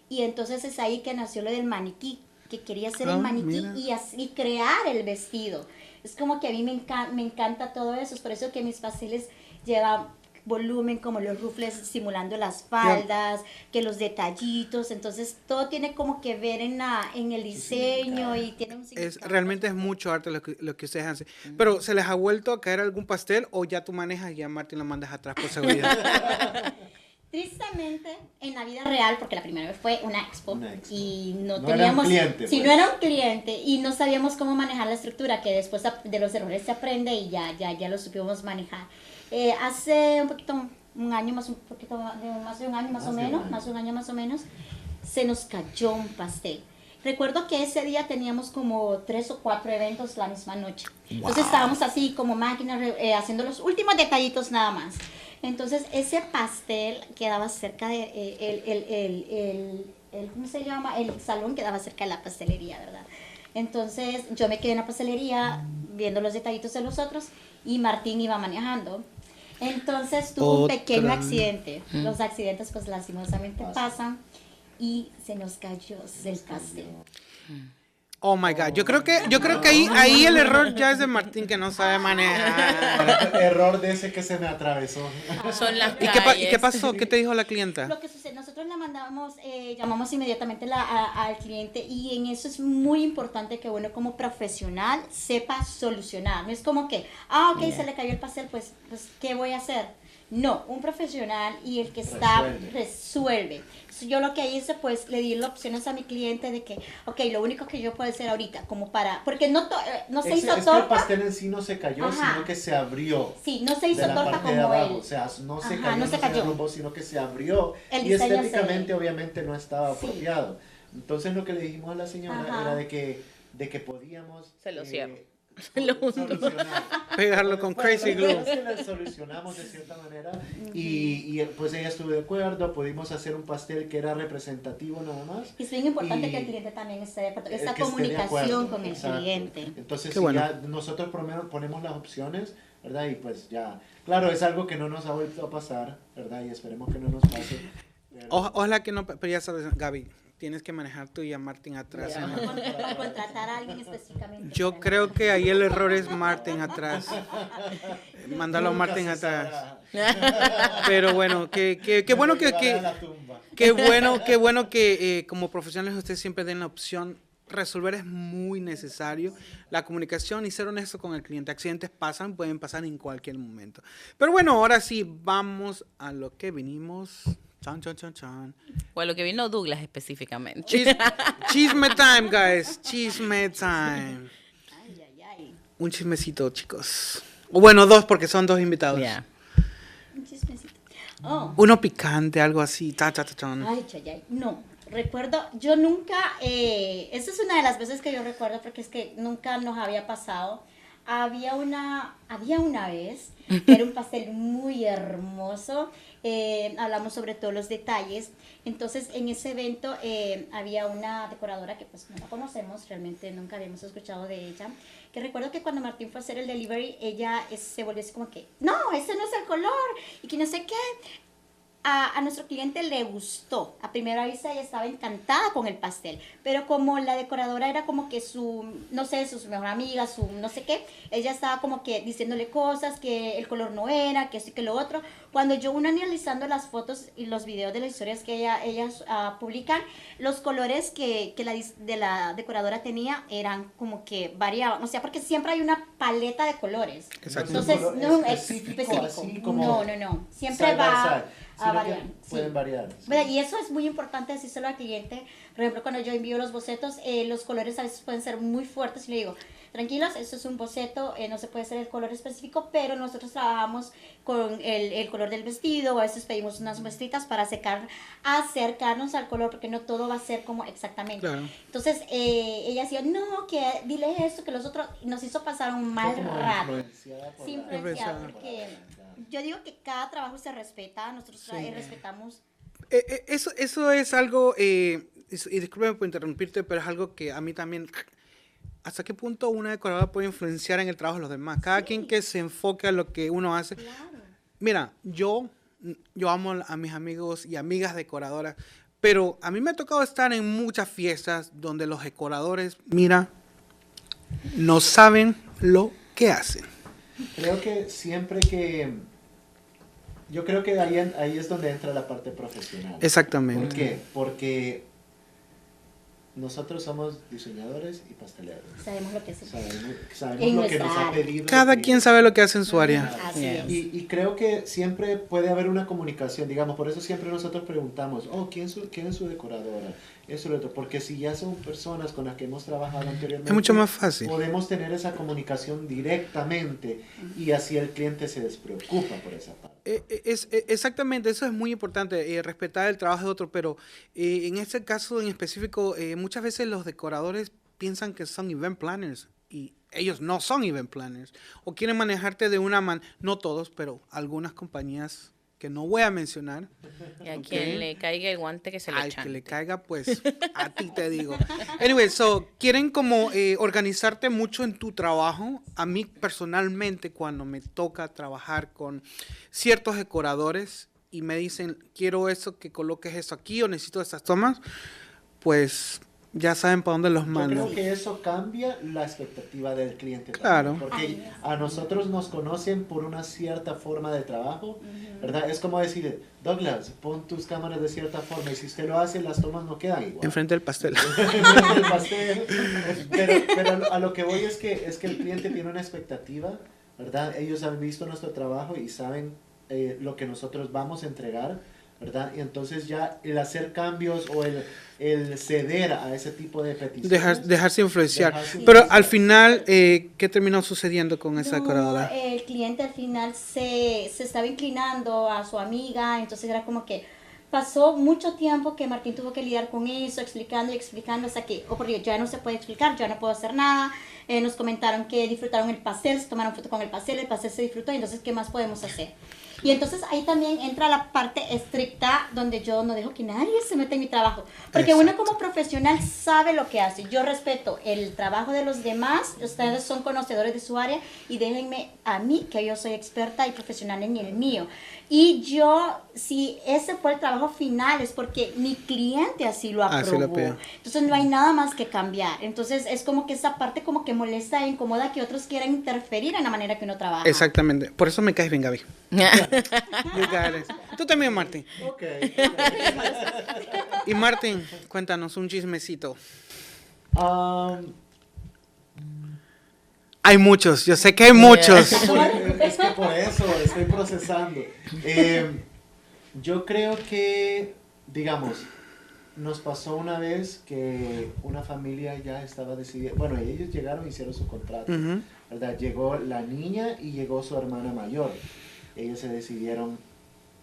y entonces es ahí que nació lo del maniquí, que quería hacer el maniquí mira. y crear el vestido. Es como que a mí me encanta todo eso, es por eso que mis pasteles llevan volumen, como los rufles simulando las faldas, que los detallitos, entonces todo tiene como que ver en el diseño y tiene un significado. Realmente es mucho arte lo que ustedes hacen. Pero, ¿se les ha vuelto a caer algún pastel o ya tú manejas y a Martín lo mandas atrás por seguridad? Tristemente, en la vida real, porque la primera vez fue una expo y no No teníamos, era un cliente, si pues. no era un cliente y no sabíamos cómo manejar la estructura, que después de los errores se aprende y ya lo supimos manejar. Hace un año más de un año más o menos, se nos cayó un pastel. Recuerdo que ese día teníamos como 3 o 4 eventos la misma noche. Entonces estábamos así como máquinas haciendo los últimos detallitos nada más. Entonces ese pastel quedaba cerca de ¿cómo se llama? El salón quedaba cerca de la pastelería, ¿verdad? Entonces yo me quedé en la pastelería viendo los detallitos de los otros y Martín iba manejando. Entonces tuvo un pequeño accidente. Los accidentes pues lastimosamente pasan y se nos cayó el pastel. Oh my God. Yo creo que ahí el error ya es de Martín, que no sabe manejar. Error de ese que se me atravesó. Son las ¿Y calles. qué pasó? ¿Qué te dijo la clienta? Lo que sucede, nosotros le mandamos, llamamos inmediatamente al cliente y en eso es muy importante que uno como profesional sepa solucionar. No es como que, ok, se le cayó el pastel, pues ¿qué voy a hacer? No, un profesional y el que resuelve. Yo lo que hice, pues, le di las opciones a mi cliente de que, ok, lo único que yo puedo hacer ahorita, como para, porque no se hizo Es que el torta. pastel en sí no se cayó, Ajá. sino que se abrió. Sí, no se hizo De la torta parte de como abajo, él. o sea, no se Ajá, cayó, no se se cayó. derrumbó, sino que se abrió. El Y diseño estéticamente, se- obviamente, no estaba Sí. apropiado. Entonces, lo que le dijimos a la señora Ajá. era de que podíamos Se lo cierro. solucionar. Pegarlo con Bueno, crazy la glue. verdad es que la solucionamos de cierta manera y pues ella estuvo de acuerdo, pudimos hacer un pastel que era representativo nada más. Y es bien importante Y- que el cliente también esté de acuerdo. Esa que esté de comunicación acuerdo, con el exacto. cliente. Entonces, Qué si bueno. ya nosotros por lo menos ponemos las opciones, ¿verdad? Y pues ya, claro, es algo que no nos ha vuelto a pasar, ¿verdad? Y esperemos que no nos pase. Pero- Ojalá que no, pero ya sabes, Gaby, tienes que manejar tú y a Martín atrás. Ya. ¿no? Para contratar a alguien específicamente. Yo para- creo que ahí el error es Martín atrás. Mándalo a Nunca Martín se atrás. sabrá. Pero bueno, qué bueno Me que llevará a la tumba. qué bueno que como profesionales ustedes siempre den la opción. Resolver es muy necesario. La comunicación y ser honesto con el cliente. Accidentes pasan, pueden pasar en cualquier momento. Pero bueno, ahora sí, vamos a lo que vinimos. Chan, chan, chan, chan. O a lo que vino Douglas específicamente. Chisme time, guys. Chisme time. Ay, ay, ay. Un chismecito, chicos. O bueno, dos, porque son dos invitados. Ya. Un chismecito. Oh. Uno picante, algo así. Ta, ta, ta, chan. Ay, ay. No, recuerdo, yo nunca, esa es una de las veces que yo recuerdo porque es que nunca nos había pasado. Había una vez, era un pastel muy hermoso, hablamos sobre todos los detalles. Entonces en ese evento había una decoradora que pues no la conocemos, realmente nunca habíamos escuchado de ella, que recuerdo que cuando Martín fue a hacer el delivery, ella se volvió así como que, no, ese no es el color, y que no sé qué. A nuestro cliente le gustó. A primera vista ella estaba encantada con el pastel, pero como la decoradora era como que su, no sé, su mejor amiga, su no sé qué, ella estaba como que diciéndole cosas, que el color no era, que esto y que lo otro. Cuando yo uno analizando las fotos y los videos de las historias que ellas publican, los colores que la decoradora tenía eran como que variaban, o sea, porque siempre hay una paleta de colores. Exacto. Entonces, Un color no específico, así como no, siempre side by va side, a sino que variar. pueden Sí. variar. Sí. ¿Verdad? Y eso es muy importante decírselo al cliente. Por ejemplo, cuando yo envío los bocetos, los colores a veces pueden ser muy fuertes y le digo, tranquilos, esto es un boceto, no se puede ser el color específico, pero nosotros trabajamos con el color del vestido, o a veces pedimos unas muestritas para acercarnos al color, porque no todo va a ser como exactamente. Claro. Entonces, ella decía, no, que dile esto, que los otros, y nos hizo pasar un mal Fue como rato. influenciada por Sí, la- influenciada, Influenciada. porque yo digo que cada trabajo se respeta, nosotros Sí. respetamos. Eso es algo, y discúlpeme por interrumpirte, pero es algo que a mí también, ¿hasta qué punto una decoradora puede influenciar en el trabajo de los demás? Cada quien que se enfoque a lo que uno hace. Claro. Mira, yo amo a mis amigos y amigas decoradoras, pero a mí me ha tocado estar en muchas fiestas donde los decoradores, mira, no saben lo que hacen. Creo que siempre que... Yo creo que ahí es donde entra la parte profesional. Exactamente. ¿Por qué? Porque nosotros somos diseñadores y pasteleros. Sabemos lo que es. Sabemos En lo que nuestra nos ha área. pedido. Cada el quien cliente. sabe lo que hace en su área. Así Yeah. es. Y creo que siempre puede haber una comunicación, digamos, por eso siempre nosotros preguntamos, ¿quién es su decoradora? Eso y lo otro, porque si ya son personas con las que hemos trabajado anteriormente, Es mucho más fácil. podemos tener esa comunicación directamente y así el cliente se despreocupa por esa parte. Exactamente, eso es muy importante, respetar el trabajo de otro, pero en este caso en específico, muchas veces los decoradores piensan que son event planners y ellos no son event planners o quieren manejarte de una manera, no todos, pero algunas compañías que no voy a mencionar. Y a Ok. quien le caiga el guante que se le Al chante. que le caiga, pues a ti te digo. Anyway, quieren como organizarte mucho en tu trabajo. A mí personalmente, cuando me toca trabajar con ciertos decoradores y me dicen, quiero eso, que coloques eso aquí o necesito estas tomas, pues ya saben para dónde los Yo mando. creo que eso cambia la expectativa del cliente. Claro. También, porque a nosotros nos conocen por una cierta forma de trabajo, ¿verdad? Es como decir, Douglas, pon tus cámaras de cierta forma y si usted lo hace, las tomas no quedan igual. Enfrente del pastel. El pastel. Pero a lo que voy es que el cliente tiene una expectativa, ¿verdad? Ellos han visto nuestro trabajo y saben lo que nosotros vamos a entregar, ¿verdad? Y entonces ya el hacer cambios o el ceder a ese tipo de peticiones. Dejarse influenciar. Dejarse Pero influenciar. al final, ¿qué terminó sucediendo con esa No, decoradora? el cliente al final se estaba inclinando a su amiga, entonces era como que pasó mucho tiempo que Martín tuvo que lidiar con eso, explicando y explicando, hasta que, oh por Dios, ya no se puede explicar, ya no puedo hacer nada. Nos comentaron que disfrutaron el pastel, se tomaron foto con el pastel se disfrutó, entonces, ¿qué más podemos hacer? Y entonces ahí también entra la parte estricta donde yo no dejo que nadie se meta en mi trabajo. Porque uno Exacto. como profesional sabe lo que hace. Yo respeto el trabajo de los demás, ustedes son conocedores de su área y déjenme a mí, que yo soy experta y profesional en el mío. Y yo, si ese fue el trabajo final, es porque mi cliente así lo Así lo aprobó. pidió. Entonces no hay nada más que cambiar. Entonces es como que esa parte como que molesta e incomoda que otros quieran interferir en la manera que uno trabaja. Exactamente. Por eso me caes bien, Gaby. You got it. Tú también, Martín. Ok. Y Martín, cuéntanos un chismecito. Hay muchos, yo sé que hay muchos. Es que por eso estoy procesando. Yo creo que, digamos, nos pasó una vez que una familia ya estaba decidida. Bueno, ellos llegaron y hicieron su contrato, Ujú. ¿verdad? Llegó la niña y llegó su hermana mayor. Ellos se decidieron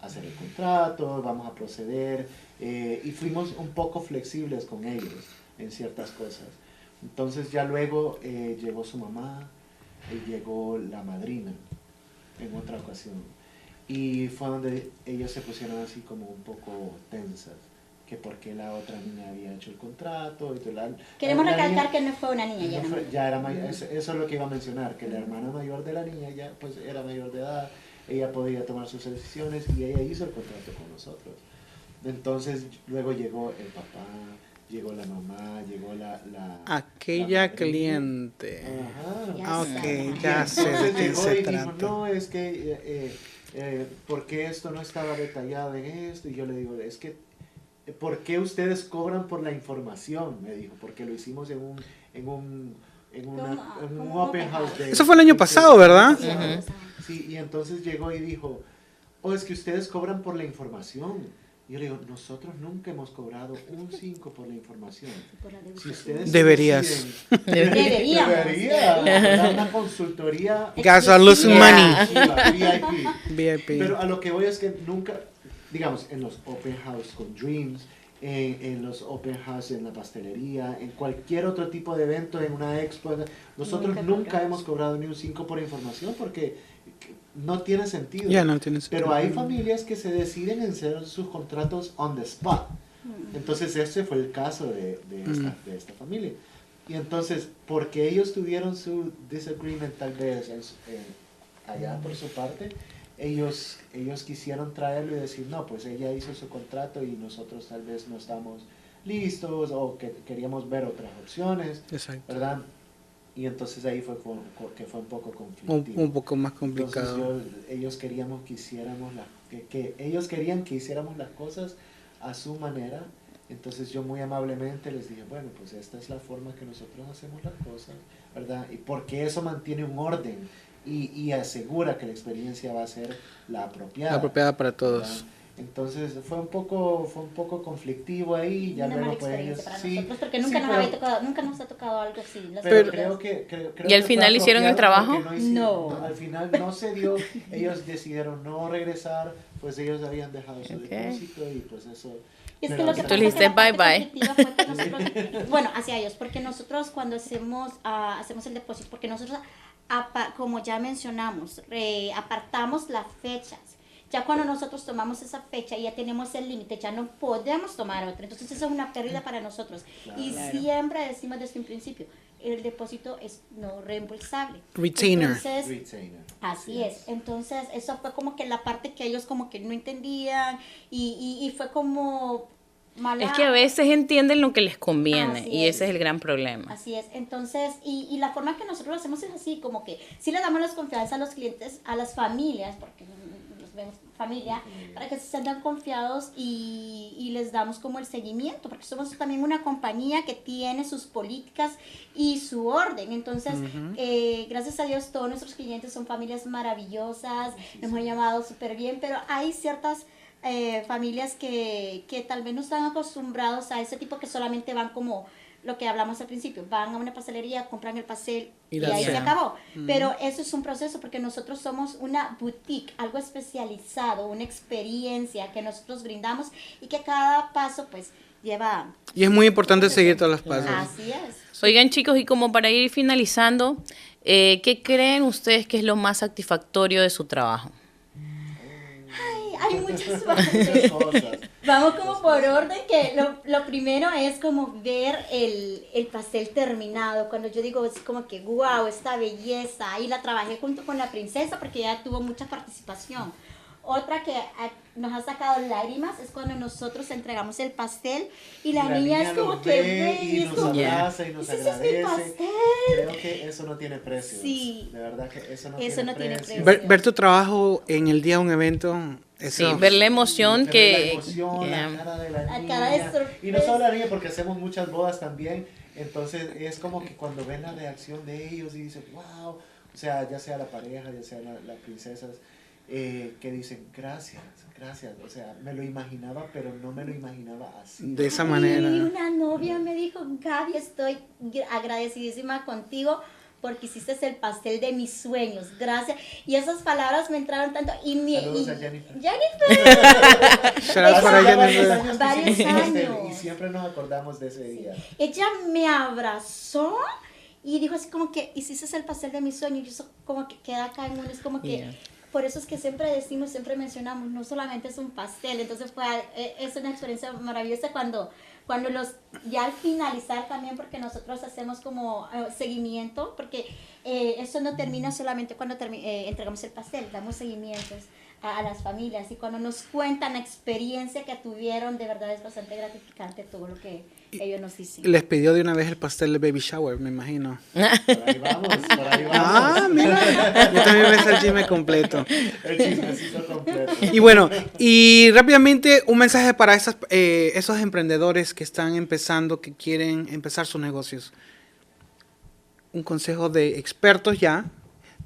hacer el contrato, vamos a proceder, y fuimos un poco flexibles con ellos en ciertas cosas. Entonces ya luego llegó su mamá, llegó la madrina en otra ocasión. Y fue donde ellos se pusieron así como un poco tensas, que porque la otra niña había hecho el contrato. Queremos recalcar niña, que no fue una niña, ya, ya era mayor. Eso es lo que iba a mencionar, que la hermana mayor de la niña ya pues era mayor de edad, ella podía tomar sus decisiones y ella hizo el contrato con nosotros. Entonces luego llegó el papá, llegó la mamá, llegó aquella la cliente. Ajá. Ok, ya sé de Entonces qué llegó se y dijo, trata. no, es que ¿por qué esto no estaba detallado en esto? Y yo le digo, es que ¿por qué ustedes cobran por la información? Me dijo, porque lo hicimos en un open house. Eso fue el año pasado, ¿verdad? Sí, y entonces llegó y dijo, es que ustedes cobran por la información. Yo le digo, nosotros nunca hemos cobrado un 5 por la información. Si ustedes Deberías. Debería. Dar una consultoría. Guys are losing money. VIP. VIP. Pero a lo que voy es que nunca, digamos, en los open house con Dreams, en los open house en la pastelería, en cualquier otro tipo de evento, en una expo, nosotros nunca hemos cobrado ni un 5 por información porque no tiene sentido. Ya no tiene sentido. Pero hay familias que se deciden en hacer sus contratos on the spot. Entonces ese fue el caso de esta familia. Y entonces, porque ellos tuvieron su disagreement tal vez allá por su parte, ellos quisieron traerlo y decir, no, pues ella hizo su contrato y nosotros tal vez no estamos listos o que queríamos ver otras opciones, Exacto. ¿verdad? Y entonces ahí fue que fue un poco conflictivo. Un poco más complicado. Entonces ellos querían que hiciéramos las cosas a su manera. Entonces yo muy amablemente les dije, bueno, pues esta es la forma que nosotros hacemos las cosas, ¿verdad? Y porque eso mantiene un orden y asegura que la experiencia va a ser la apropiada. La apropiada para todos. ¿verdad? Entonces fue un poco conflictivo ahí. Ya una luego mala pues experiencia para sí, nosotros, porque nunca, sí, nunca nos ha tocado algo así. Pero creo que ¿Y al que final fue hicieron el apropiado trabajo? porque No. al final no se dio. Ellos decidieron no regresar, pues ellos habían dejado su depósito y pues eso. Es me que lo lo que avisaron. pasa le es que la dijiste parte bye, bye. conflictiva fue que nosotros, bueno, hacia ellos, porque nosotros cuando hacemos el depósito, porque nosotros, como ya mencionamos, apartamos las fechas. Ya cuando nosotros tomamos esa fecha y ya tenemos el límite, ya no podemos tomar otra. Entonces eso es una pérdida para nosotros. Claro. Y siempre decimos desde un principio, el depósito es no reembolsable. Retainer. Entonces, Retainer. así es. Entonces, eso fue como que la parte que ellos como que no entendían y fue como mala. Es que a veces entienden lo que les conviene Así y es. ese es el gran problema. Así es. Entonces, y la forma que nosotros lo hacemos es así, como que sí le damos las confianza a los clientes, a las familias, porque los vemos familia, para que se sientan confiados y les damos como el seguimiento, porque somos también una compañía que tiene sus políticas y su orden. Entonces, gracias a Dios, todos nuestros clientes son familias maravillosas, nos han llamado súper bien, pero hay ciertas familias que tal vez no están acostumbrados a ese tipo, que solamente van como lo que hablamos al principio, van a una pastelería, compran el pastel y ahí se acabó. Pero eso es un proceso, porque nosotros somos una boutique, algo especializado, una experiencia que nosotros brindamos y que cada paso pues lleva... Y es muy importante seguir todos los pasos. Así es. Oigan, chicos, y como para ir finalizando, ¿qué creen ustedes que es lo más satisfactorio de su trabajo? Hay muchas Muchas cosas. Vamos como por orden, que lo primero es como ver el pastel terminado. Cuando yo digo, es como que wow, esta belleza. Y la trabajé junto con la princesa porque ella tuvo mucha participación. Otra que nos ha sacado lágrimas es cuando nosotros entregamos el pastel y la niña es como que ve y es nos como que, abraza y nos ese es mi agradece. pastel. Creo que eso no tiene precio. Sí. De verdad que eso no Tiene tiene precio. precio. Ver tu trabajo en el día de un evento, eso. Sí, ver la emoción Ver que... la emoción, Yeah. la cara de la La niña. cara de sorpresa. Y no solo la niña, porque hacemos muchas bodas también. Entonces es como que cuando ven la reacción de ellos y dicen, wow, o sea, ya sea la pareja, ya sea las princesas, que dicen, gracias. O sea, me lo imaginaba, pero no me lo imaginaba así. De esa manera. Y una novia me dijo, Gaby, estoy agradecidísima contigo porque hiciste el pastel de mis sueños, gracias. Y esas palabras me entraron tanto. Saludos a Jennifer. Shout out para Jennifer. Varios años. Y siempre nos acordamos de ese día. Ella me abrazó Y dijo así como que, hiciste el pastel de mis sueños, y eso como que queda acá en uno, es como que... Yeah. Por eso es que siempre decimos, siempre mencionamos, no solamente es un pastel, entonces es una experiencia maravillosa cuando ya al finalizar también, porque nosotros hacemos como seguimiento, porque eso no termina solamente cuando entregamos el pastel, damos seguimientos a las familias, y cuando nos cuentan la experiencia que tuvieron, de verdad es bastante gratificante todo lo que ellos nos dicen. Les pidió de una vez el pastel de baby shower, me imagino. Por ahí vamos, por ahí vamos. Ah, mira, yo también me sé el chisme completo. El chismecito completo. Y bueno, y rápidamente un mensaje para esos emprendedores que están empezando, que quieren empezar sus negocios. Un consejo de expertos ya,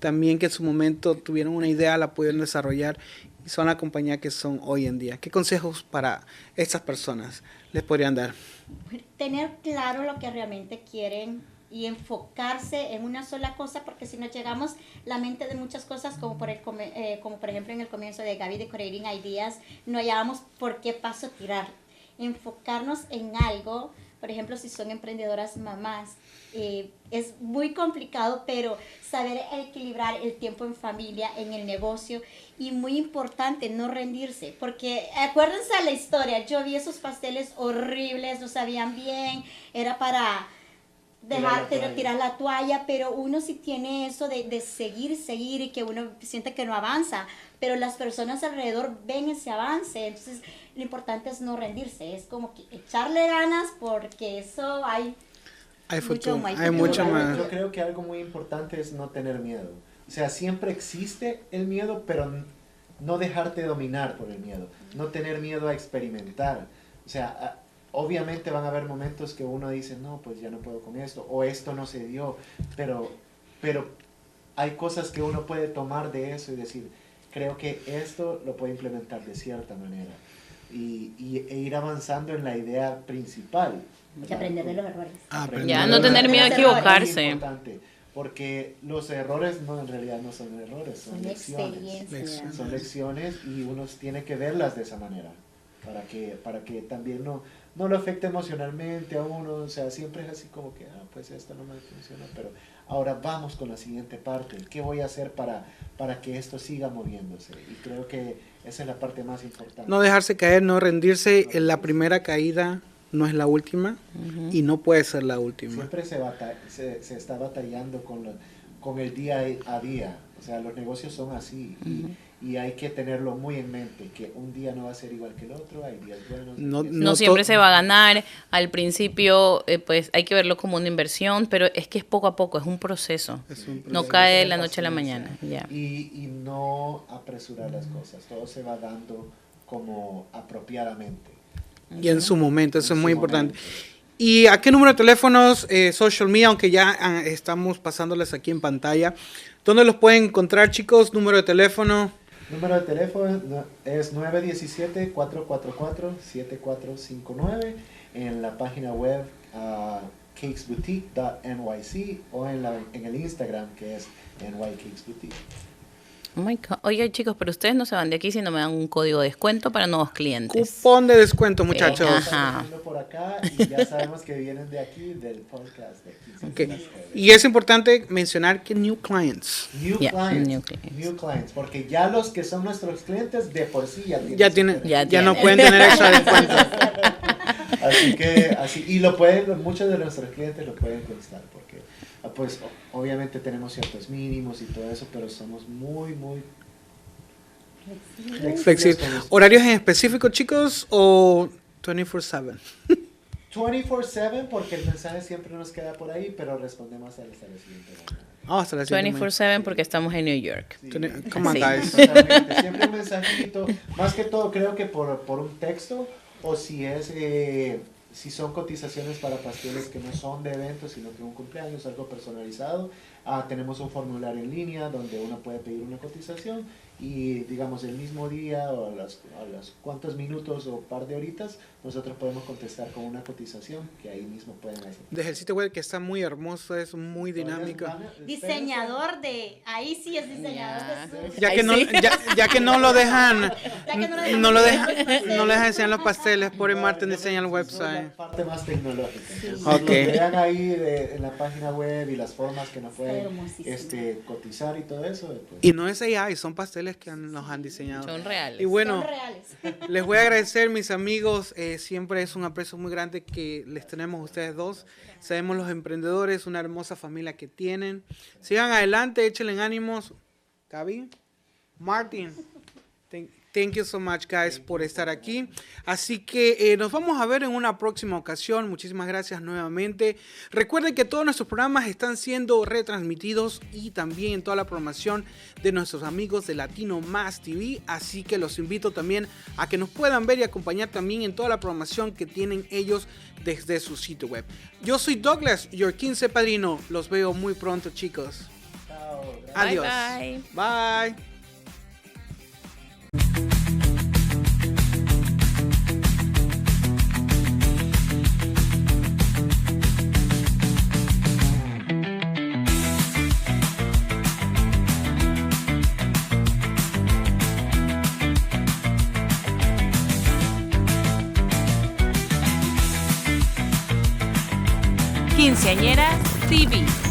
también que en su momento tuvieron una idea, la pudieron desarrollar y son la compañía que son hoy en día. ¿Qué consejos para estas personas les podrían dar? Tener claro lo que realmente quieren y enfocarse en una sola cosa, porque si nos llegamos la mente de muchas cosas, como por ejemplo en el comienzo de Gaby de Creating Ideas, no hallábamos por qué paso tirar. Enfocarnos en algo, por ejemplo, si son emprendedoras mamás, es muy complicado, pero saber equilibrar el tiempo en familia, en el negocio, y muy importante, no rendirse, porque acuérdense de la historia, yo vi esos pasteles horribles, no sabían bien, era para tirar la toalla, pero uno sí tiene eso de seguir y que uno siente que no avanza, pero las personas alrededor ven ese avance, entonces lo importante es no rendirse, es como que echarle ganas, porque eso hay futuro, mucho hay mucho más. Yo creo que algo muy importante es no tener miedo. O sea, siempre existe el miedo, pero no dejarte dominar por el miedo. No tener miedo a experimentar. O sea, obviamente van a haber momentos que uno dice, no, pues ya no puedo con esto, o esto no se dio, pero hay cosas que uno puede tomar de eso y decir, creo que esto lo puedo implementar de cierta manera. E ir avanzando en la idea principal. Y aprender de los errores. Ya, no tener miedo a equivocarse. Es importante, porque los errores en realidad no son errores, son lecciones. Experiencias. Son lecciones y uno tiene que verlas de esa manera, para que también no lo afecte emocionalmente a uno. O sea, siempre es así como que, pues esto no me funciona, pero ahora vamos con la siguiente parte. ¿Qué voy a hacer para que esto siga moviéndose? Y creo que esa es la parte más importante. No dejarse caer, no rendirse. En la primera caída no es la última y no puede ser la última. Siempre se está batallando con el día a día. O sea, los negocios son así y hay que tenerlo muy en mente, que un día no va a ser igual que el otro, hay días buenos. No siempre se va a ganar. Al principio, pues hay que verlo como una inversión, pero es que es poco a poco, es un proceso. No cae de la noche a la mañana. Ya. Y no apresurar las cosas, todo se va dando como apropiadamente. Y en su momento, eso es muy importante. ¿Y a qué número de teléfonos, social media, aunque ya estamos pasándoles aquí en pantalla? ¿Dónde los pueden encontrar, chicos? Número de teléfono. Número de teléfono es 917-444-7459 en la página web cakesboutique.nyc o en el Instagram, que es nycakesboutique. Oh my God. Oye, chicos, pero ustedes no se van de aquí si no me dan un código de descuento para nuevos clientes. Cupón de descuento, muchachos. Ajá. Estamos por acá y ya sabemos que vienen de aquí, del podcast de aquí. Okay. Y es importante mencionar que new clients. New clients, porque ya los que son nuestros clientes de por sí ya tienen. Ya no pueden tener extra descuento. Así y muchos de nuestros clientes lo pueden constar, porque pues obviamente tenemos ciertos mínimos y todo eso, pero somos muy flexibles. ¿Horarios en específico, chicos, o 24/7? 24/7, porque el mensaje siempre nos queda por ahí, pero respondemos hasta la siguiente hora. Hasta la siguiente. 24/7 porque estamos en New York. Sí. Come on, Sí. guys. Totalmente. Siempre un mensajito, más que todo creo que por un texto, o si son cotizaciones para pasteles que no son de eventos, sino que un cumpleaños, algo personalizado, tenemos un formulario en línea donde uno puede pedir una cotización y digamos el mismo día o a las cuantos minutos o par de horitas nosotros podemos contestar con una cotización que ahí mismo pueden hacer. Desde el sitio web que está muy hermoso, es muy dinámico. Diseñador de, ahí sí es diseñador de su... Ya que, Ahí no, sí. ya que no lo dejan, no lo dejan dejan enseñar los pasteles, por el Martín diseña el La website. parte más tecnológica. Entonces, Ok. lo que vean ahí en la página web y las formas que nos pueden hermosísimo. cotizar y todo eso. Pues, Y no es AI, son pasteles que nos han diseñado. Son reales. Y bueno, Son reales. les voy a agradecer, mis amigos. Siempre es un aprecio muy grande que les tenemos a ustedes dos. Sabemos los emprendedores, una hermosa familia que tienen. Sigan adelante, échenle ánimos. Gaby, Martin, thank you so much, guys, por estar aquí. Así que nos vamos a ver en una próxima ocasión. Muchísimas gracias nuevamente. Recuerden que todos nuestros programas están siendo retransmitidos y también en toda la programación de nuestros amigos de Latino Más TV. Así que los invito también a que nos puedan ver y acompañar también en toda la programación que tienen ellos desde su sitio web. Yo soy Douglas, your 15 padrino. Los veo muy pronto, chicos. chao, gracias. Adiós. Bye, Bye. Quinceañeras TV.